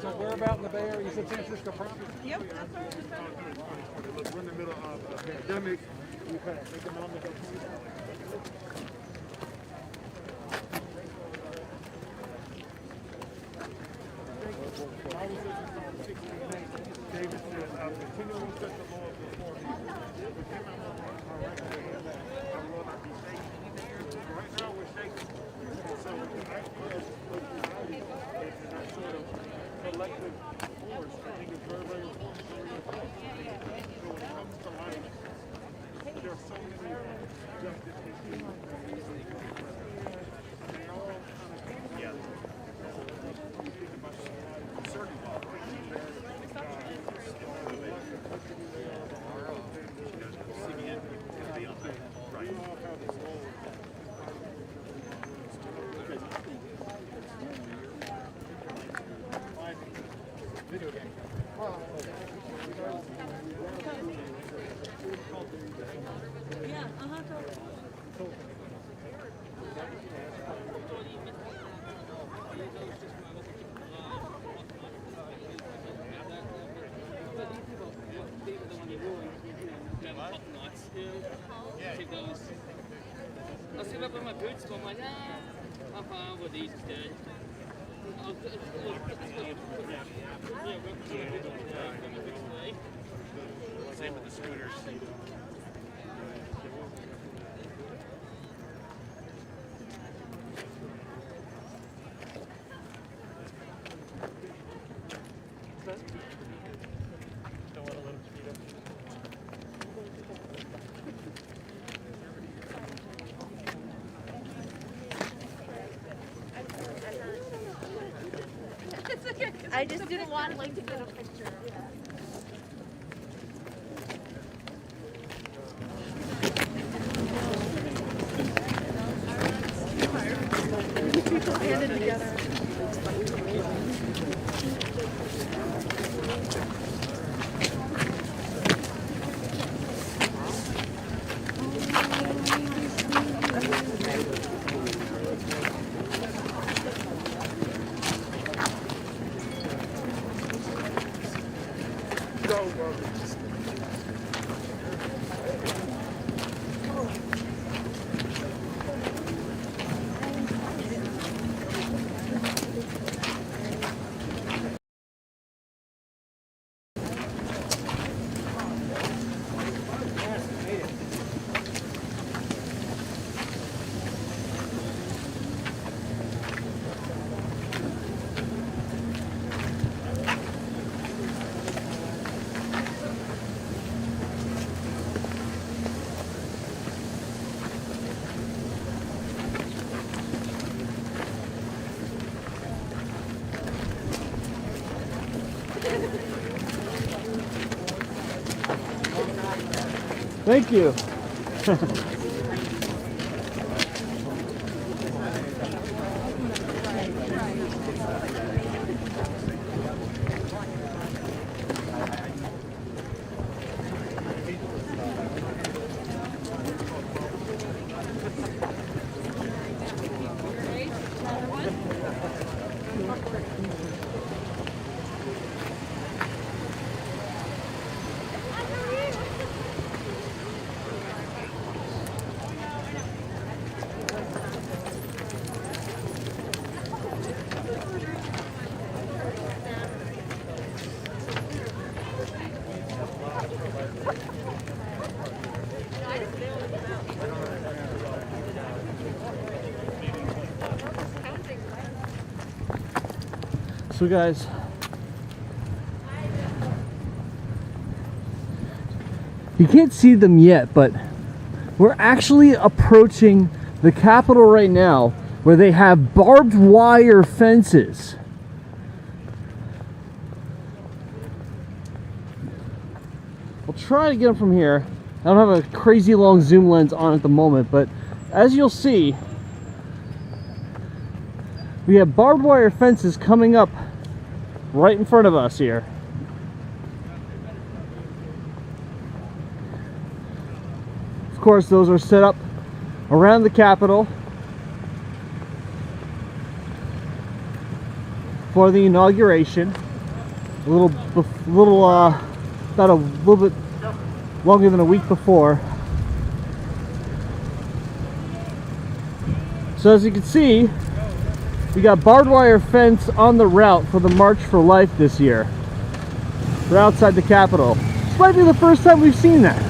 So where about in the Bay Area? You said San Francisco proper?
Yep.
Look, we're in the middle of a pandemic. We've had economic David says, I'll continually set the Lord before me. With him I'm on my right hand. I will not be shaken. Right now we're shaking. So I feel it's that sort of collective force. I think it's very, very important to realize. So when it comes to life, there are so many justice issues. They all kind of come together. You think about certain video game.
Yeah,
Take those. I'll see if I put my boots on. I'm like, I'm fine with these instead. I'll
Same with the scooters.
I just didn't want to get a picture. Banded together.
Thank you. So guys, you can't see them yet, but we're actually approaching the Capitol right now, where they have barbed wire fences. I'll try to get them from here. I don't have a crazy long zoom lens on at the moment, but as you'll see, we have barbed wire fences coming up right in front of us here. Of course, those are set up around the Capitol for the inauguration. About a little bit longer than a week before. So as you can see, we got barbed wire fence on the route for the March for Life this year. We're outside the Capitol. This might be the first time we've seen that.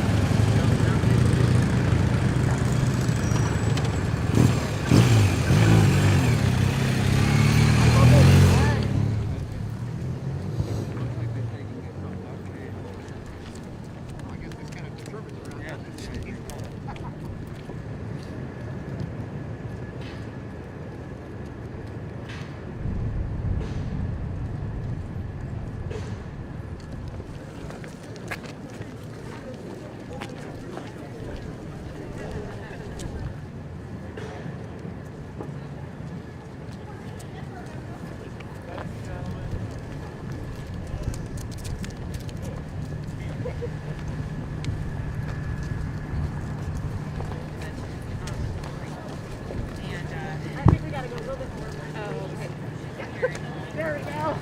There we go.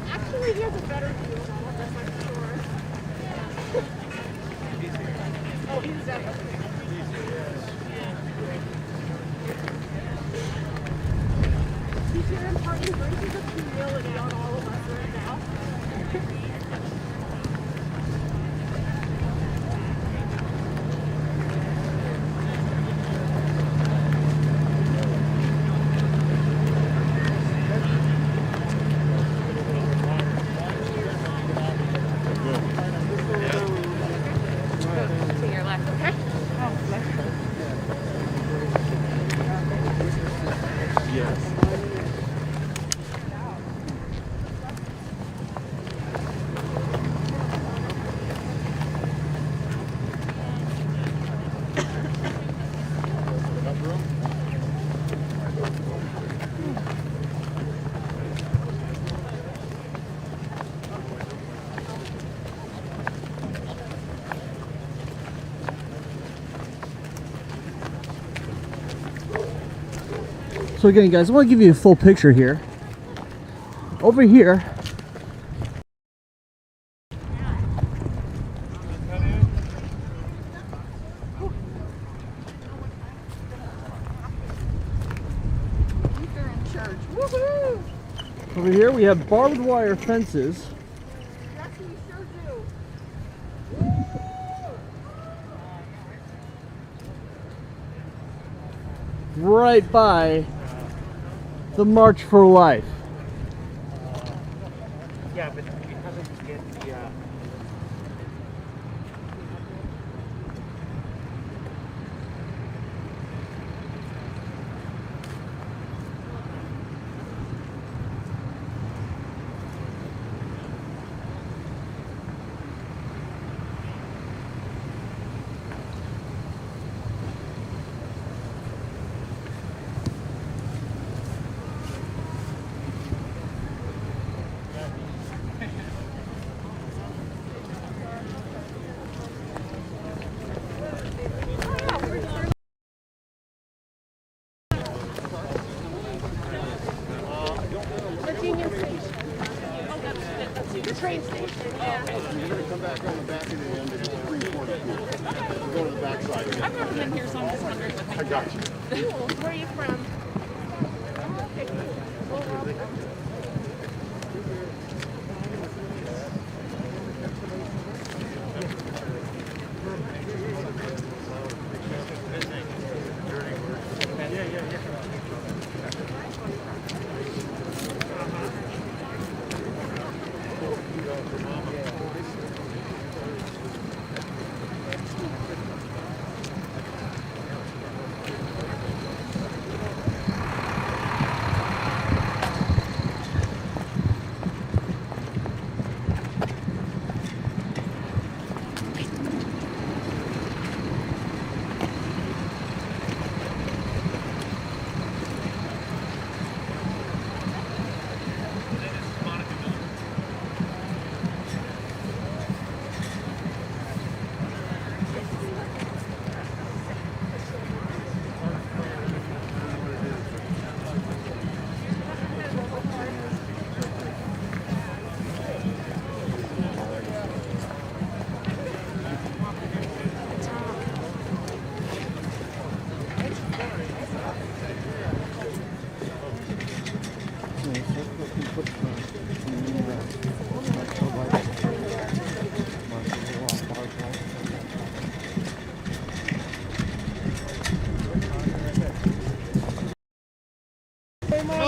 Actually, here's a Are embraces of humility on all of us right now?
To your left, okay?
Yes.
So again, guys, I want to give you a full picture here. Over here, over here we have barbed wire fences. Right by the March for Life.
Yeah, but you haven't get the.
That's Union Station. Oh, that's the train station.
You're going to come back on the back of the end and it's 340 feet. Go to the back side.
I've never been here, so I'm just wondering what they
I got you.
Cool. Where are you from? Okay.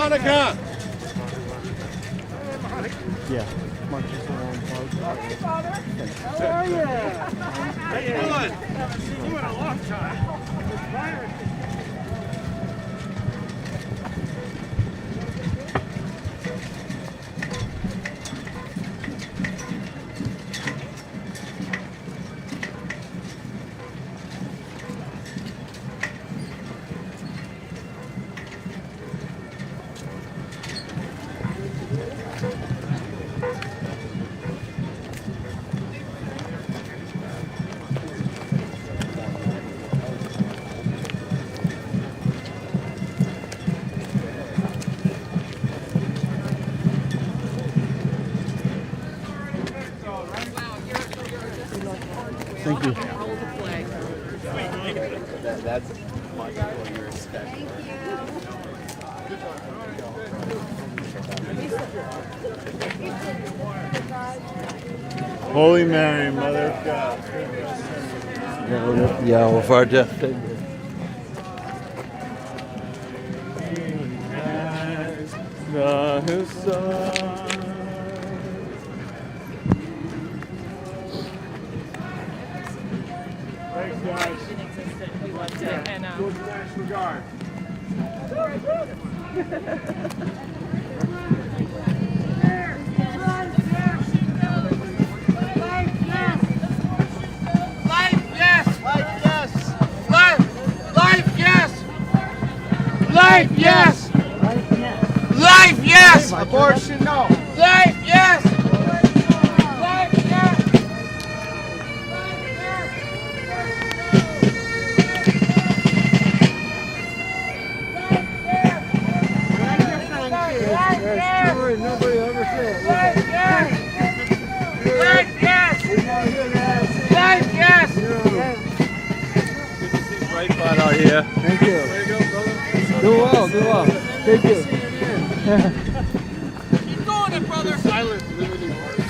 Monica!
Yeah. Marches along Park.
Hey, Father. How are you? How you doing? Haven't seen you in a long time.
Holy Mary, Mother of God.
Yeah, with our death.
The Son. Thanks, guys.
We loved it. And,
George Nash regard.
Life, yes! Life, yes! Life, yes! Life, yes! Life, yes! Abortion, no! Life, yes! Life, yes!
That's true, and nobody ever said.
Life, yes! Life, yes! Life, yes!
Good to see Breitbart out here.
Thank you.
Way to go, brother.
Do well, do well. Thank you.
Keep doing it, brother! Silence really works.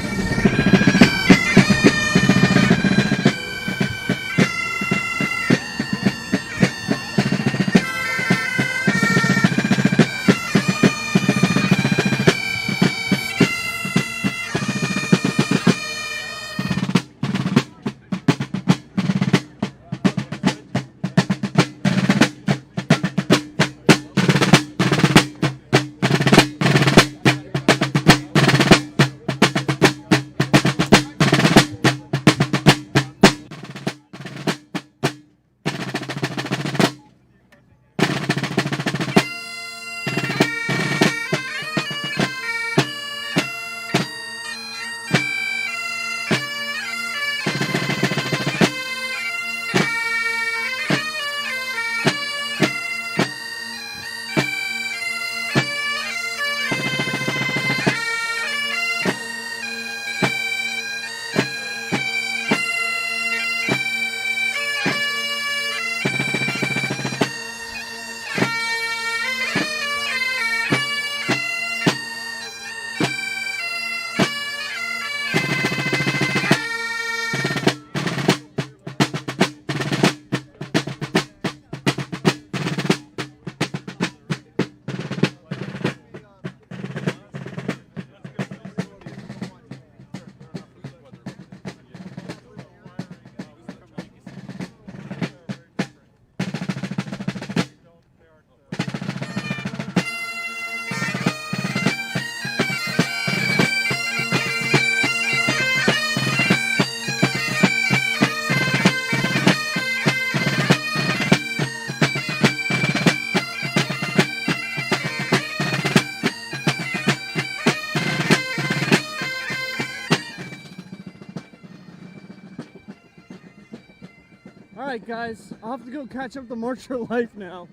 Alright guys, I'll have to go catch up to March for Life now.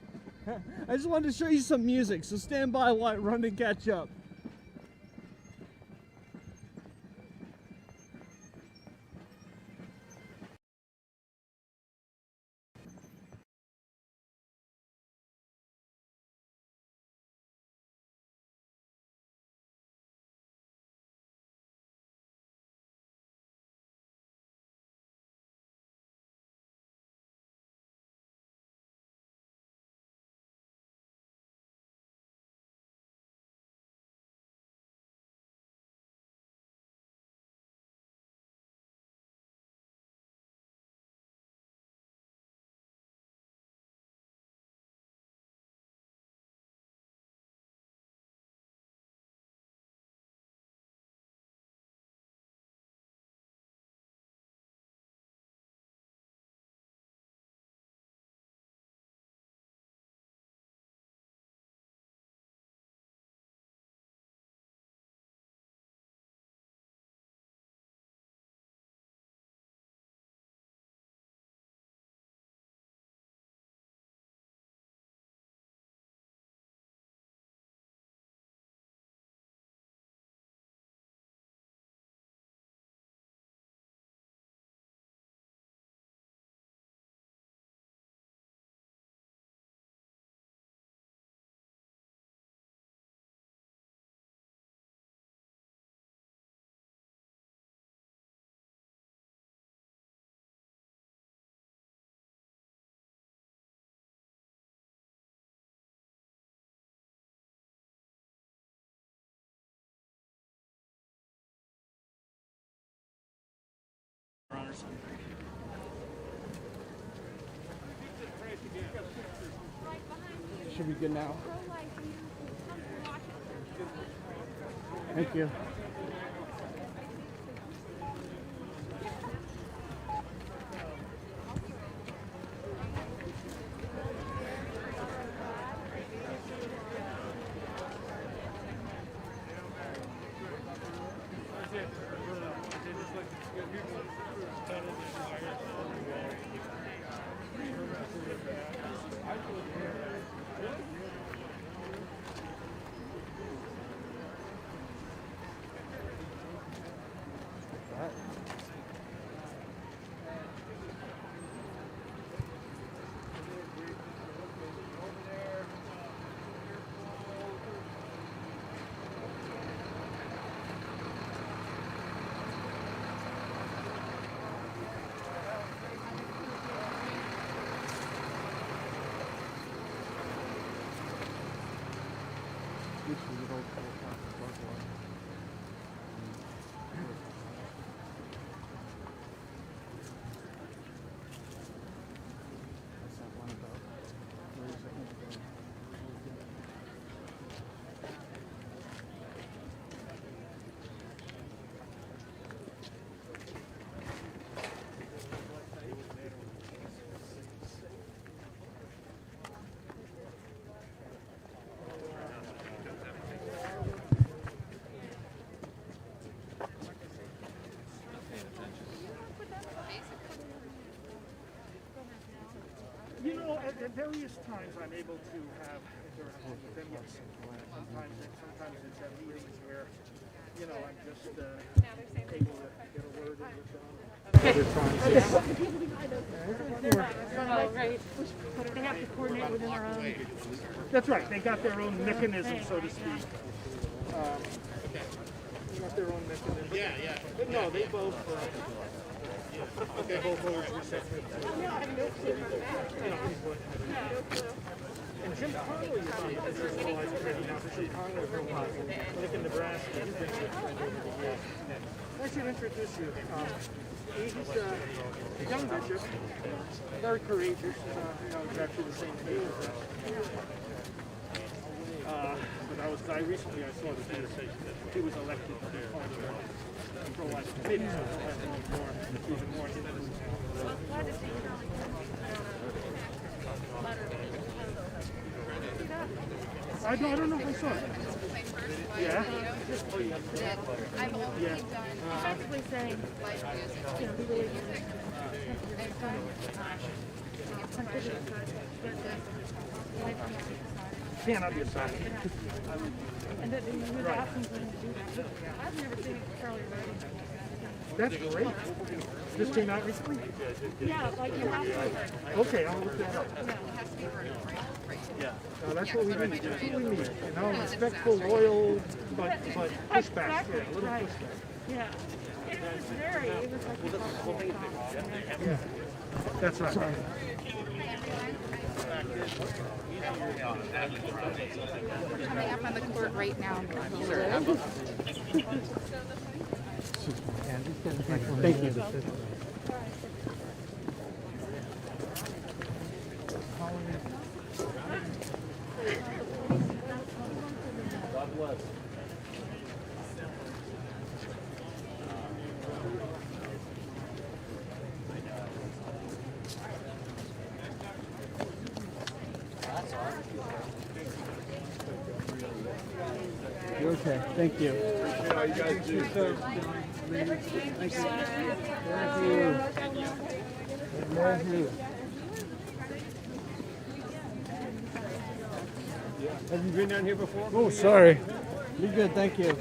I just wanted to show you some music, so stand by while I run and catch up. Should be good now. Thank you.
You know, at various times I'm able to have interactions with them. Yes. Sometimes it's at meetings where, you know, I'm just able to get a word in with them.
Oh, right. They have to coordinate within their own.
That's right. They got their own mechanism, so to speak. They got their own mechanism. Yeah. But no, they both. They both hold receptive. And Jim Conley is on the centralized committee now. Jim Conley from Lincoln, Nebraska. I should introduce you. He's a young bishop, very courageous. You know, he's actually the same age as us. But I recently saw that he was elected to be part of the pro-life committee, so he'll have even more influence. I don't know if I saw it. Yeah? Oh, yeah.
I'm only practically saying, you know, we really
Cannot be a side.
And that you would ask him to do that. I've never seen Charlie writing.
That's great. This came out recently?
Yeah, like you have to.
Okay, I'll look that up. Yeah. That's what we need. That's what we need. You know, respectful, loyal, but pushback.
Exactly.
Yeah, a little
Right.
pushback.
Yeah. It was very, it was like
Yeah. That's right.
Coming up on the court right now.
Thank you. God bless.
You're okay. Thank you.
Appreciate all you guys do.
Thank you. Thank you.
Have you been down here before?
Oh, sorry. You're good. Thank you.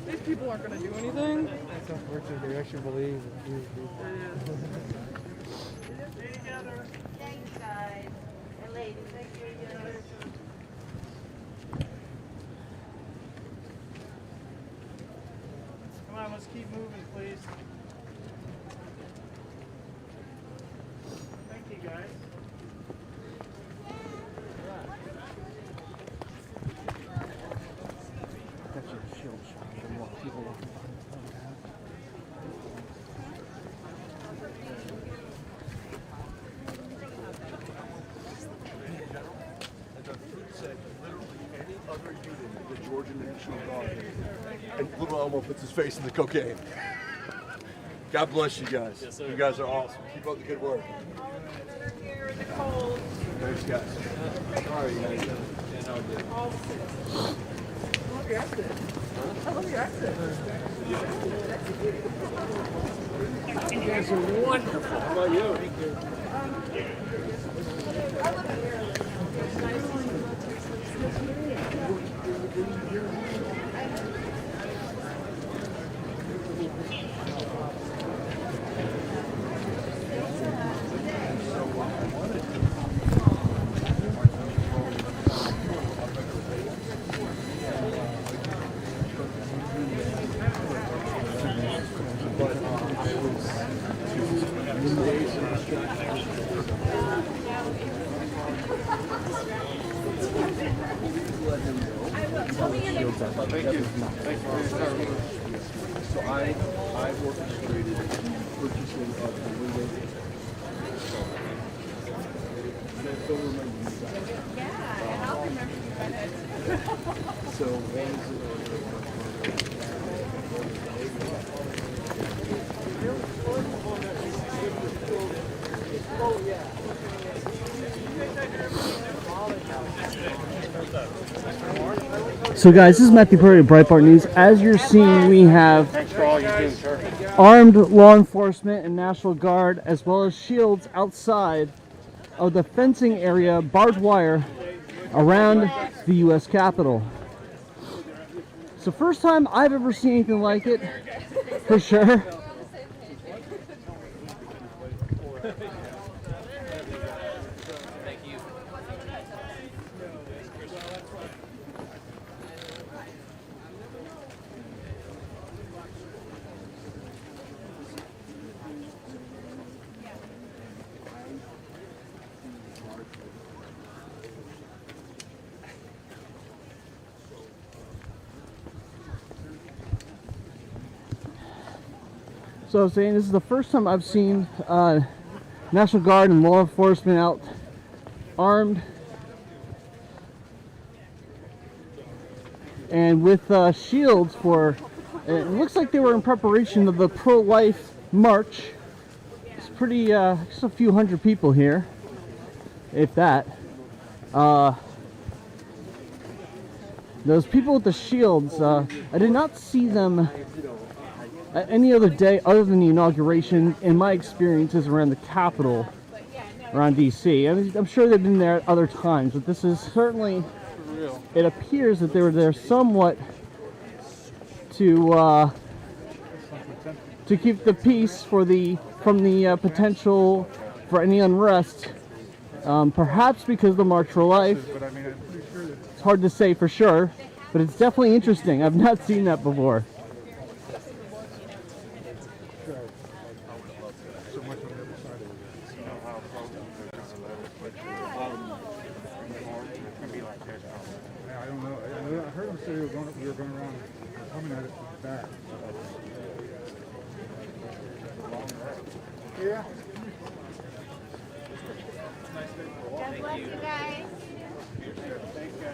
These people aren't going to do anything.
That's unfortunate. They actually believe.
Thank you, guys. And ladies, thank you.
Come on, let's keep moving, please. Thank you, guys.
Elmo puts his face in the cocaine. God bless you guys.
Yes, sir.
You guys are awesome. Keep up the good work. Thanks, guys. Sorry, guys. Yeah, no, good.
I love your accent. I love your accent. You guys are wonderful. How about you? Thank you.
So I've orchestrated purchasing of the windows. And I don't remember you guys.
Yeah, and I'll remember you by that.
So one is
So guys, this is Matthew Perry of Breitbart News. As you're seeing, we have armed law enforcement and National Guard, as well as shields outside of the fencing area, barbed wire, around the U.S. Capitol. It's the first time I've ever seen anything like it, for sure. So I was saying, this is the first time I've seen National Guard and law enforcement out armed and with shields for, it looks like they were in preparation of the pro-life march. It's pretty, just a few hundred people here, if that. Those people with the shields, I did not see them any other day other than the inauguration in my experiences around the Capitol, around DC. I mean, I'm sure they've been there at other times, but this is certainly, it appears that they were there somewhat to keep the peace from the potential for any unrest, perhaps because of the March for Life. It's hard to say for sure, but it's definitely interesting. I've not seen that before.
I don't know. I heard them say we were going around, coming at it from the back. Yeah.
God bless you guys.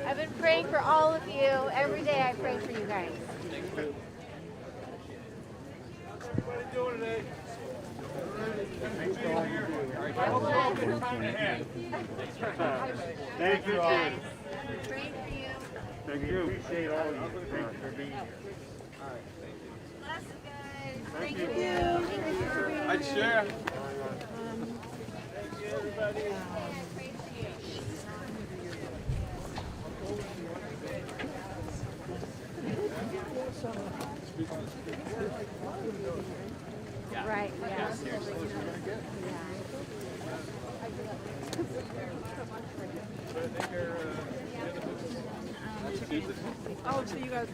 I've been praying for all of you. Every day I pray for you guys.
How's everybody doing today?
Thanks for all you do.
Thank you all.
Praying for you.
Thank you. Appreciate all of you for being here.
Bless you guys. Thank you.
I'd share.
Right. Yeah.
Oh, so you guys.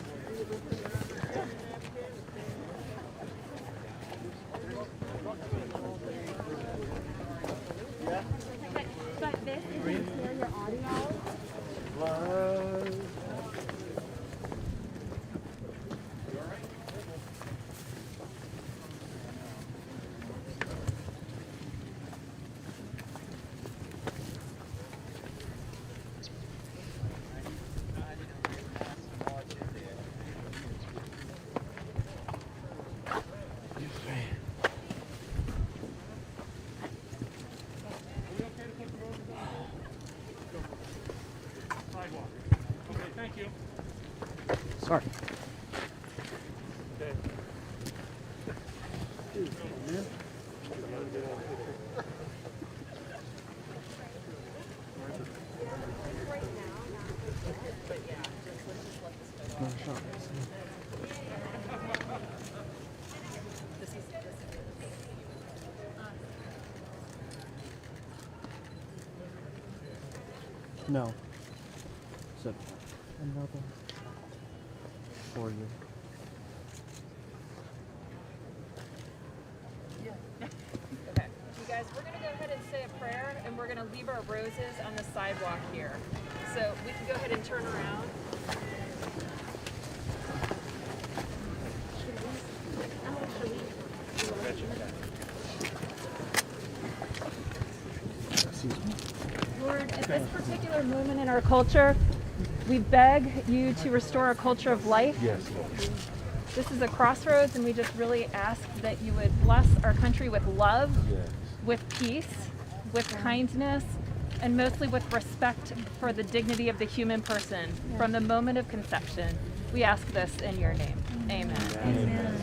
But this isn't for your audio.
No. So another for you.
Okay. You guys, we're going to go ahead and say a prayer, and we're going to leave our roses on the sidewalk here. So we can go ahead and turn around. Lord, at this particular moment in our culture, we beg you to restore a culture of life.
Yes, Lord.
This is a crossroads, and we just really ask that you would bless our country with love,
Yes.
with peace, with kindness, and mostly with respect for the dignity of the human person from the moment of conception. We ask this in your name. Amen.
Amen.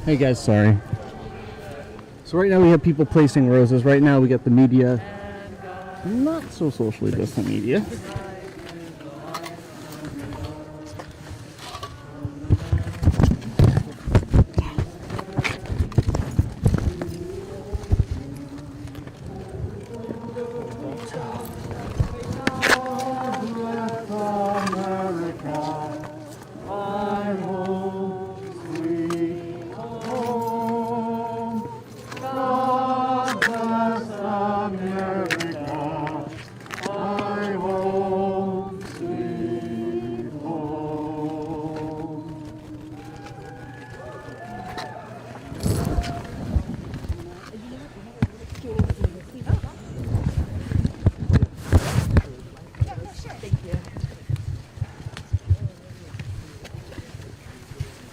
Hey guys, sorry. So right now we have people placing roses. Right now we got the media, not so socially distant media.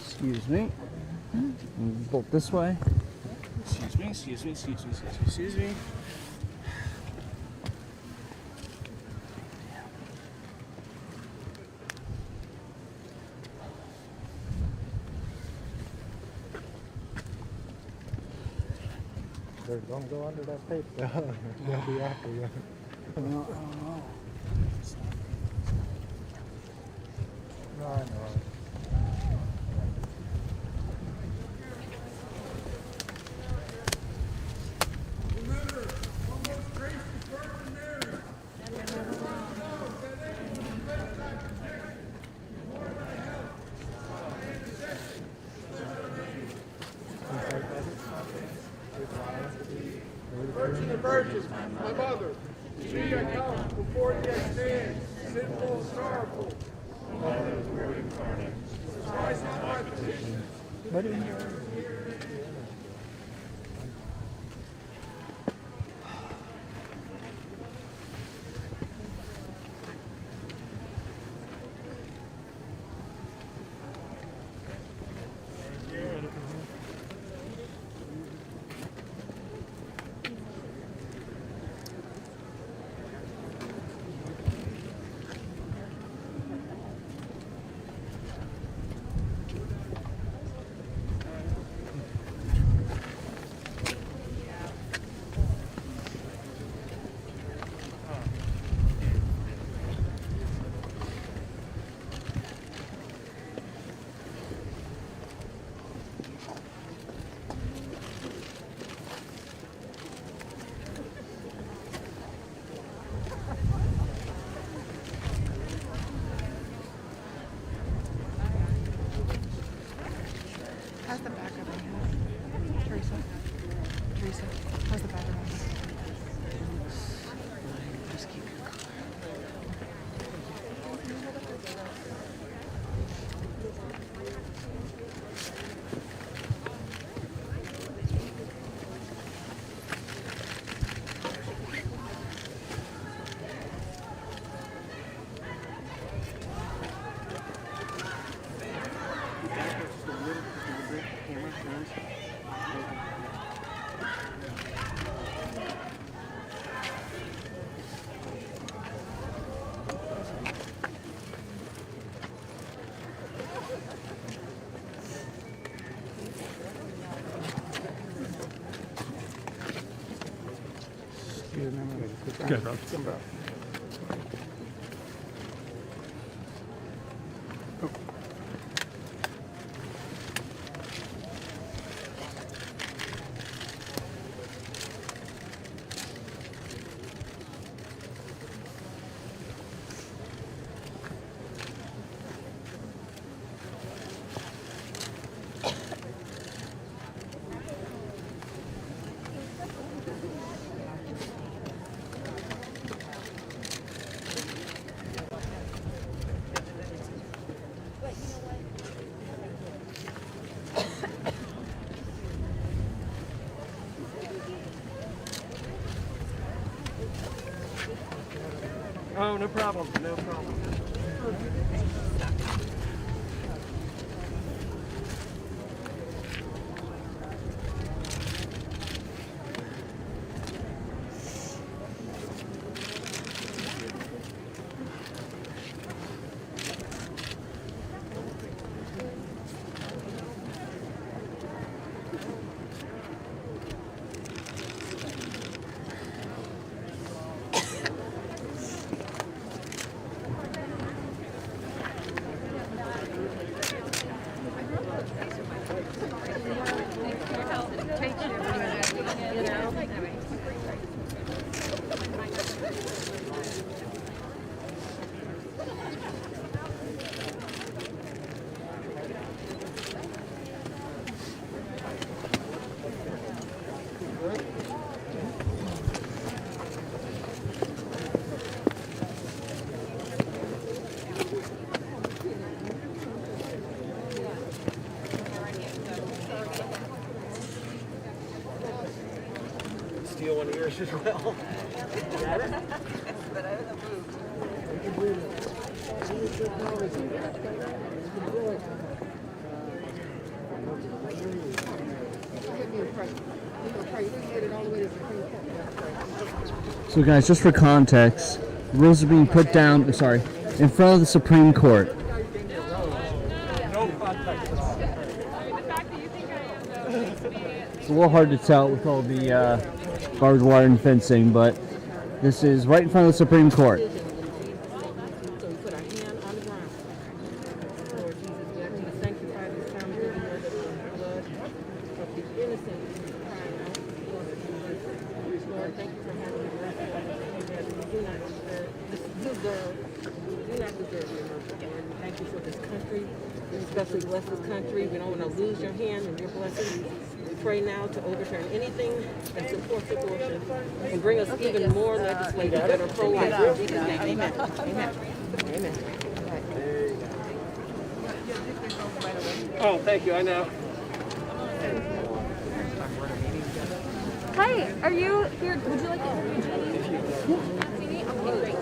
Excuse me. Bolt this way.
Excuse me, excuse me, excuse me, excuse me, excuse me.
Don't go under that tape. They'll be after you. No, I know.
Virgin of virgins, my mother, she had come before thee as man, sinful, sorrowful. Mother of the Word incarnate, Christ is my petition.
Good, brother. Good, bro.
Oh, no problem. No problem. Steal one of yours as well. Got it? But I haven't moved.
So guys, just for context, rules are being put down, sorry, in front of the Supreme Court. It's a little hard to tell with all the barbed wire and fencing, but this is right in front of the Supreme Court.
Thank you for this country. We especially bless this country. We don't want to lose your hand and your blessing. We pray now to overturn anything that supports abortion and bring us even more legislators that are pro-life. In Jesus' name, amen. Amen. Amen.
Oh, thank you. I know.
Hi, are you here? Would you like to interview Jenny? Okay, great.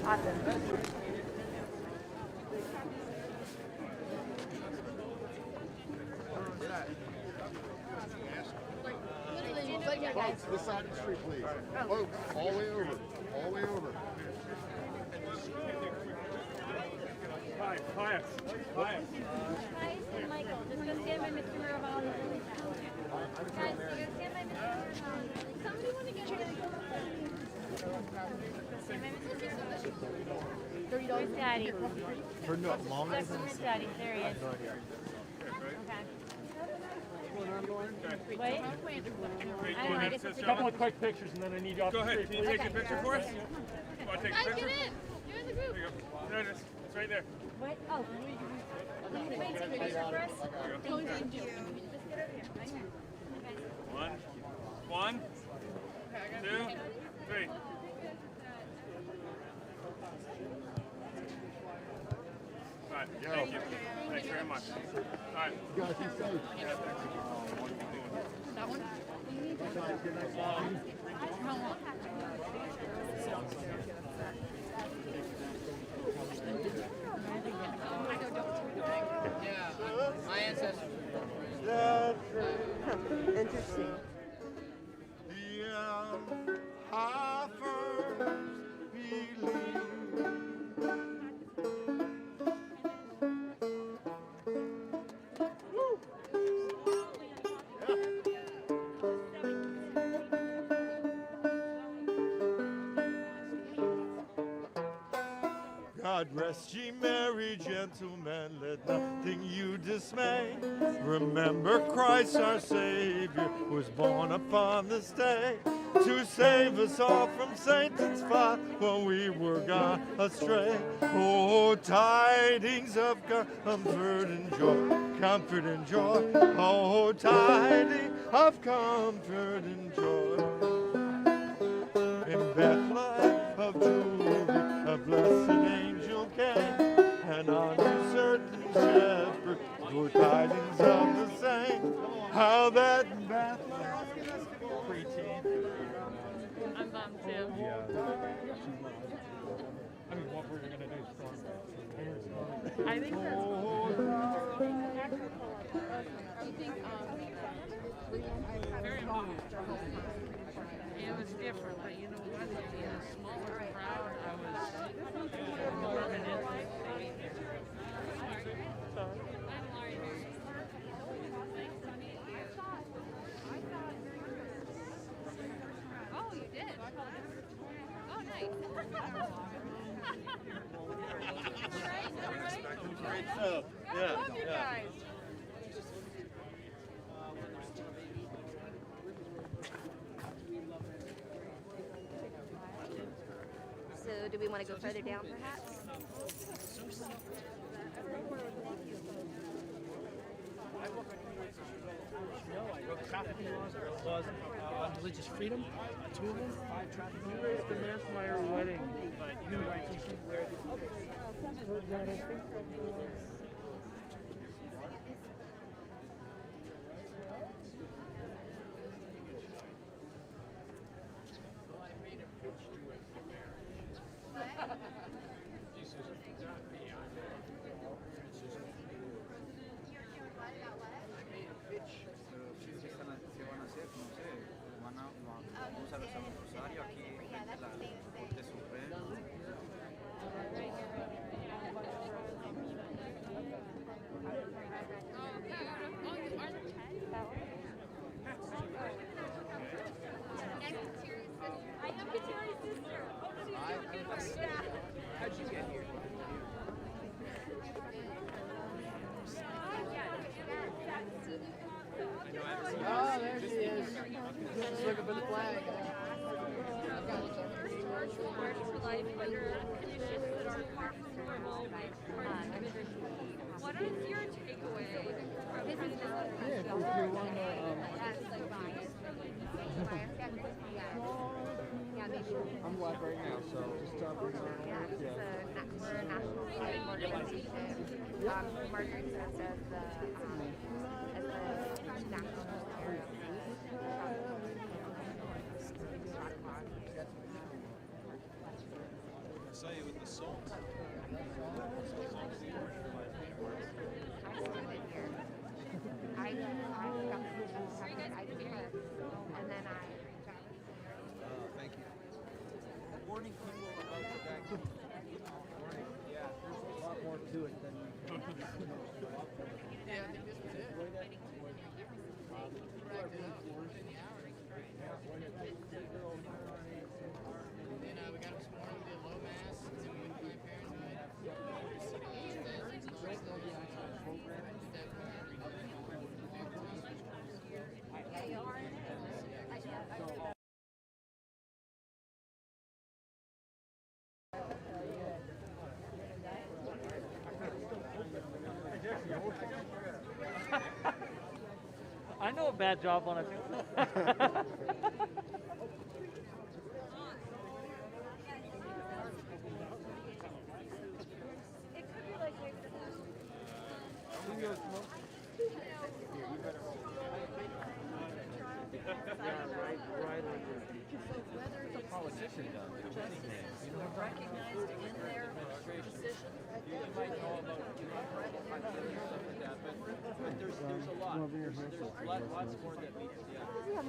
Awesome.
Folks, this side of the street, please. Folks, all the way over. All the way over.
Hi, hi. Hi.
Michael, just go stand by Mr. Mirabal. Guys, go stand by Mr. Mirabal. Somebody want to get rid of
Where's Daddy?
Turn up long as
Where's Daddy? There he is. Okay. Wait.
A couple of quick pictures and then I need you off the street. Go ahead. Can you take a picture for us? Want to take a picture?
Get in. You're in the group.
There you go. There it is. It's right there.
Wait. Oh.
Can you take a picture for us? Thank you.
One, two, three. All right. Thank you. Thanks very much. All right.
You guys be safe.
That one?
My ancestors.
Interesting.
I first believed.
God rest ye merry gentlemen, let nothing you dismay. Remember Christ our Savior was born upon this day to save us all from Satan's fire when we were gone astray. Oh, tidings of comfort and joy, comfort and joy. Oh, tidings of comfort and joy. In Bethlehem of Judah, a blessed angel came, and unto certain shepherds good tidings of the same. How that in Bethlehem preteen.
I'm bummed too.
Yeah. I mean, what we're going to do is storm that.
I think that's very moved. It was different, but you know what? In a smaller crowd, I was more of an
Oh, you did? Oh, nice.
Great stuff. Yeah.
I love you guys. So do we want to go further down perhaps?
I wrote trafficking laws, I wrote laws on religious freedom, 2 of them, 5 trafficking laws.
The Mansmeyer wedding.
But human rights issues where
vamos a rezar un rosario aquí en la Corte Suprema.
I am Kateri's sister. Hope she's doing good right now.
How'd you get here?
Oh, there she is.
Just looking for the flag.
First virtual March for Life under conditions that are far from normal. What is your takeaway from this?
I'm live right now, so just bring it on.
Yeah, it's a national organization. Margaret serves as the national chair.
I saw you with the salt.
I did it, and then I reached out.
Thank you. Warning people about the vaccine.
Yeah, there's a lot more to it than
Yeah, I think this was it. And then we got up this morning, we did low mass, and then we went to Planned Parenthood.
I know a bad job when I do.
It could be like
Whether it's a politician done, justices, you know, recognized in their decision.
You might know about stuff like that, but there's a lot. There's lots more that meets. Yeah.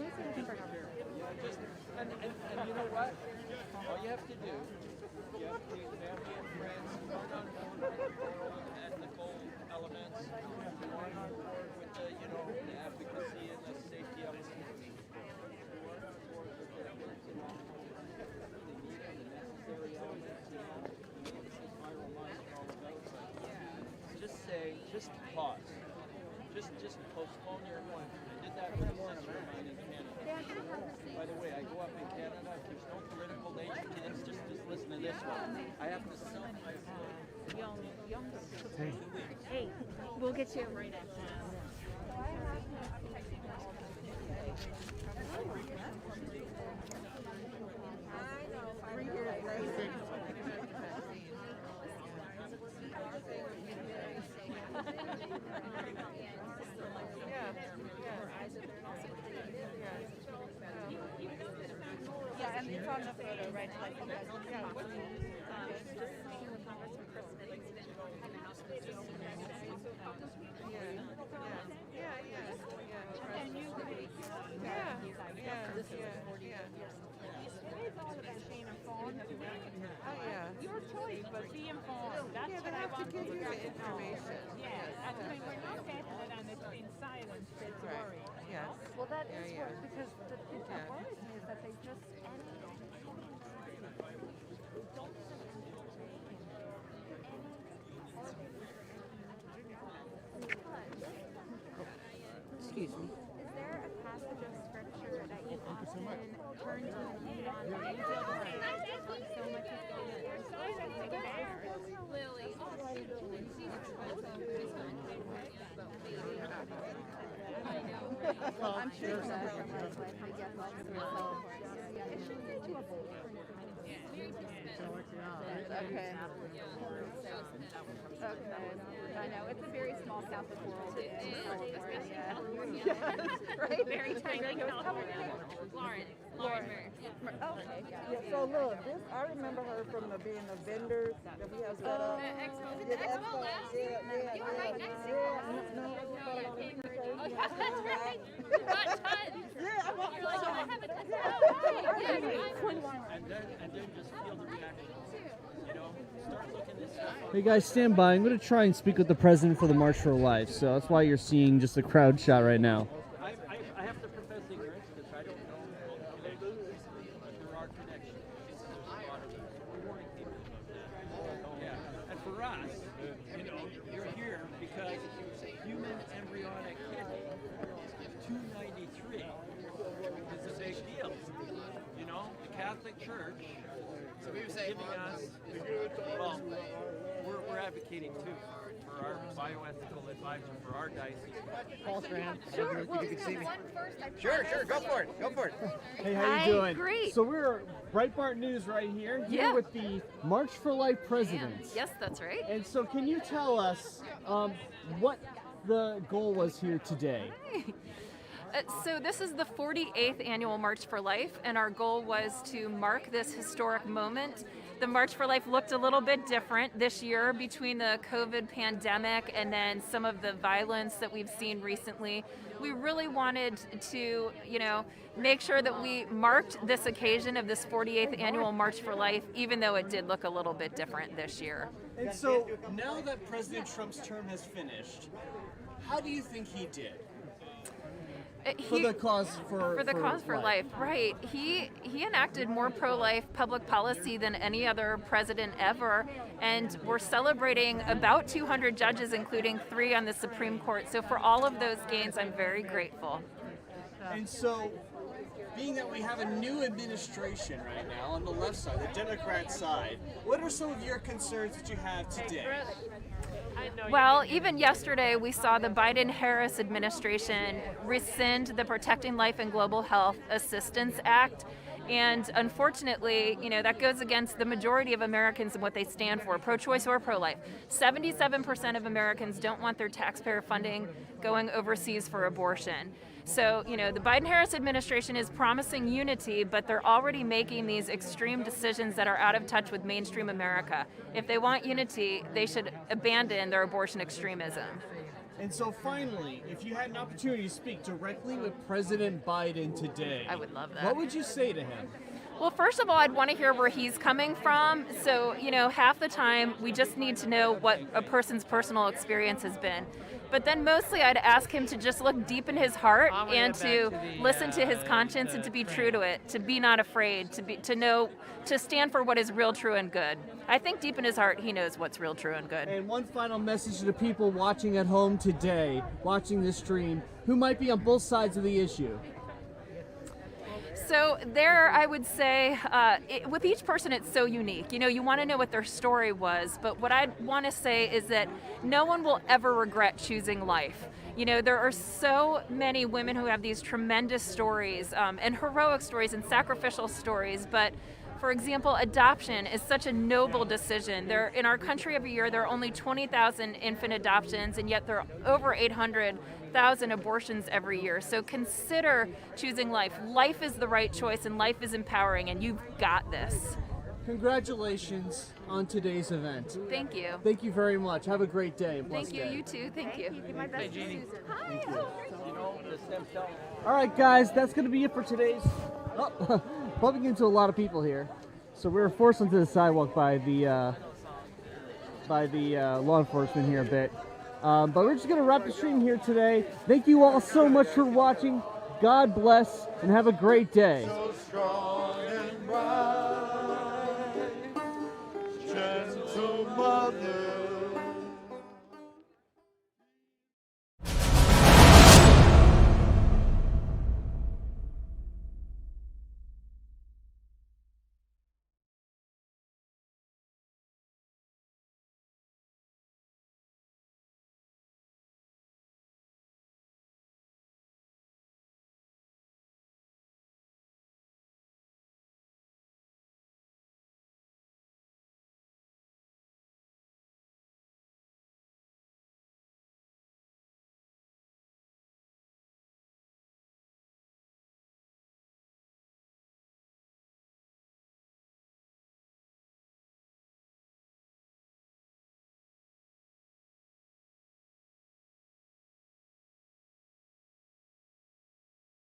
Just and you know what? All you have to do, you have to take family and friends, one on board ethical elements, one on board with the the advocacy and the safety elements. The necessary elements, this is viral mind. pause. Just postpone your appointment. I did that with a sister of mine in Canada. By the way, I go up in Canada. There's no political nature to this. Just listen to this one. I have to self-isolate.
Hey, we'll get you right after.
Yeah, and it's on the photo, right?
Your choice, but be informed. That's what I want to give you the information. Yeah, I mean, we're not getting it and it's in silence. It's worry.
Yes.
Well, that is worse because the thing that worries me is that they just
Excuse me.
Is there a passage of scripture that you often turn to and lean on when you feel so much is going on? Lily.
Well, I'm sure that.
Okay. I know, it's a very small Catholic world in California. Yes, right?
Very tiny California. Lauren.
Okay.
Yeah, so look, this I remember her from being a vendor that we have set up.
The Expo last year? You were right next to her.
Oh, yeah, that's right. You got tons.
Yeah, I'm
You're like, I haven't done that.
And then just feel the reaction. You know, start looking this stuff up.
Hey guys, stand by. I'm going to try and speak with the president for the March for Life. So that's why you're seeing just a crowd shot right now.
I have to profess ignorance because I don't know there are connections. There's a lot of them. We're warning people about that. Yeah. And for us, you know, you're here because human embryonic kidney 293 is a big deal. You know, the Catholic Church is giving us, well, we're advocating too for our bioethical advisor for our diocese.
Paul Strand.
Sure, well,
you can see me.
Sure,
Go for it. Go for it.
Hey, how you doing?
Great.
So we're Breitbart News right here with the March for Life presidents.
Yes, that's right.
And so can you tell us what the goal was here today?
So this is the 48th annual March for Life, and our goal was to mark this historic moment. The March for Life looked a little bit different this year between the COVID pandemic and then some of the violence that we've seen recently. We really wanted to, you know, make sure that we marked this occasion of this 48th annual March for Life, even though it did look a little bit different this year.
And so now that President Trump's term has finished, how do you think he did?
For the cause for
life, right? He enacted more pro-life public policy than any other president ever, and we're celebrating about 200 judges, including 3 on the Supreme Court. So for all of those gains, I'm very grateful.
And so, being that we have a new administration right now on the left side, the Democrat side, what are some of your concerns that you have today?
Well, even yesterday, we saw the Biden-Harris administration rescind the Protecting Life and Global Health Assistance Act. And unfortunately, you know, that goes against the majority of Americans and what they stand for, pro-choice or pro-life. 77% of Americans don't want their taxpayer funding going overseas for abortion. So, you know, the Biden-Harris administration is promising unity, but they're already making these extreme decisions that are out of touch with mainstream America. If they want unity, they should abandon their abortion extremism.
And so finally, if you had an opportunity to speak directly with President Biden today,
I would love that.
What would you say to him?
Well, first of all, I'd want to hear where he's coming from. So, you know, half the time we just need to know what a person's personal experience has been.
But then mostly I'd ask him to just look deep in his heart and to listen to his conscience and to be true to it, to be not afraid, to know, to stand for what is real, true, and good. I think deep in his heart he knows what's real, true, and good.
And one final message to the people watching at home today, watching this stream, who might be on both sides of the issue.
So there, I would say, with each person, it's so unique. You know, you want to know what their story was, but what I want to say is that no one will ever regret choosing life. You know, there are so many women who have these tremendous stories and heroic stories and sacrificial stories, but for example, adoption is such a noble decision. In our country every year, there are only 20,000 infant adoptions, and yet there are over 800,000 abortions every year. So consider choosing life. Life is the right choice, and life is empowering, and you've got this.
Congratulations on today's event.
Thank you.
Thank you very much. Have a great day.
Thank you. You too. Thank you.
Give my best to Susan.
Hi.
All right, guys, that's going to be it for today's. Oh, bumping into a lot of people here, so we were forced onto the sidewalk by the law enforcement here a bit. But we're just going to wrap the stream here today. Thank you all so much for watching. God bless and have a great day.
So strong.